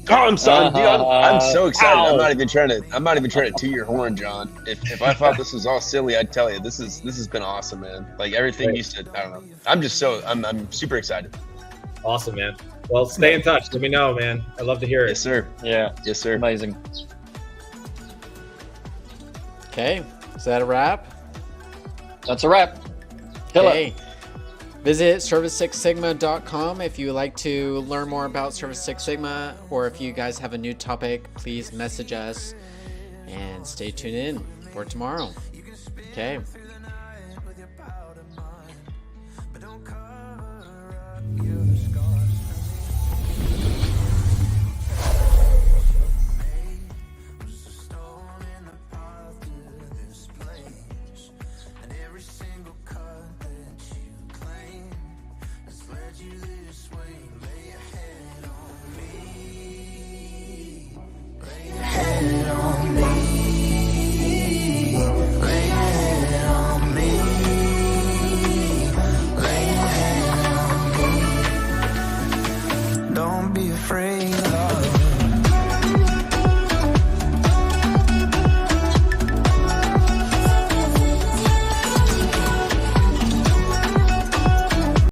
Oh, I'm sorry, dude. I'm so excited. Ow. I'm not even trying to toot your horn, John. If I thought this was all silly, I'd tell you this has been awesome, man. Like everything you said, I don't know. I'm super excited. Awesome, man. Well, stay in touch. Let me know, man. I'd love to hear it. Yes, sir. Yeah. Yes, sir. Amazing. Okay, is that a wrap? That's a wrap. Kill it. Okay. Visit service6sigma.com if you would like to learn more about Service Six Sigma, or if you guys have a new topic, please message us and stay tuned in for tomorrow. Okay.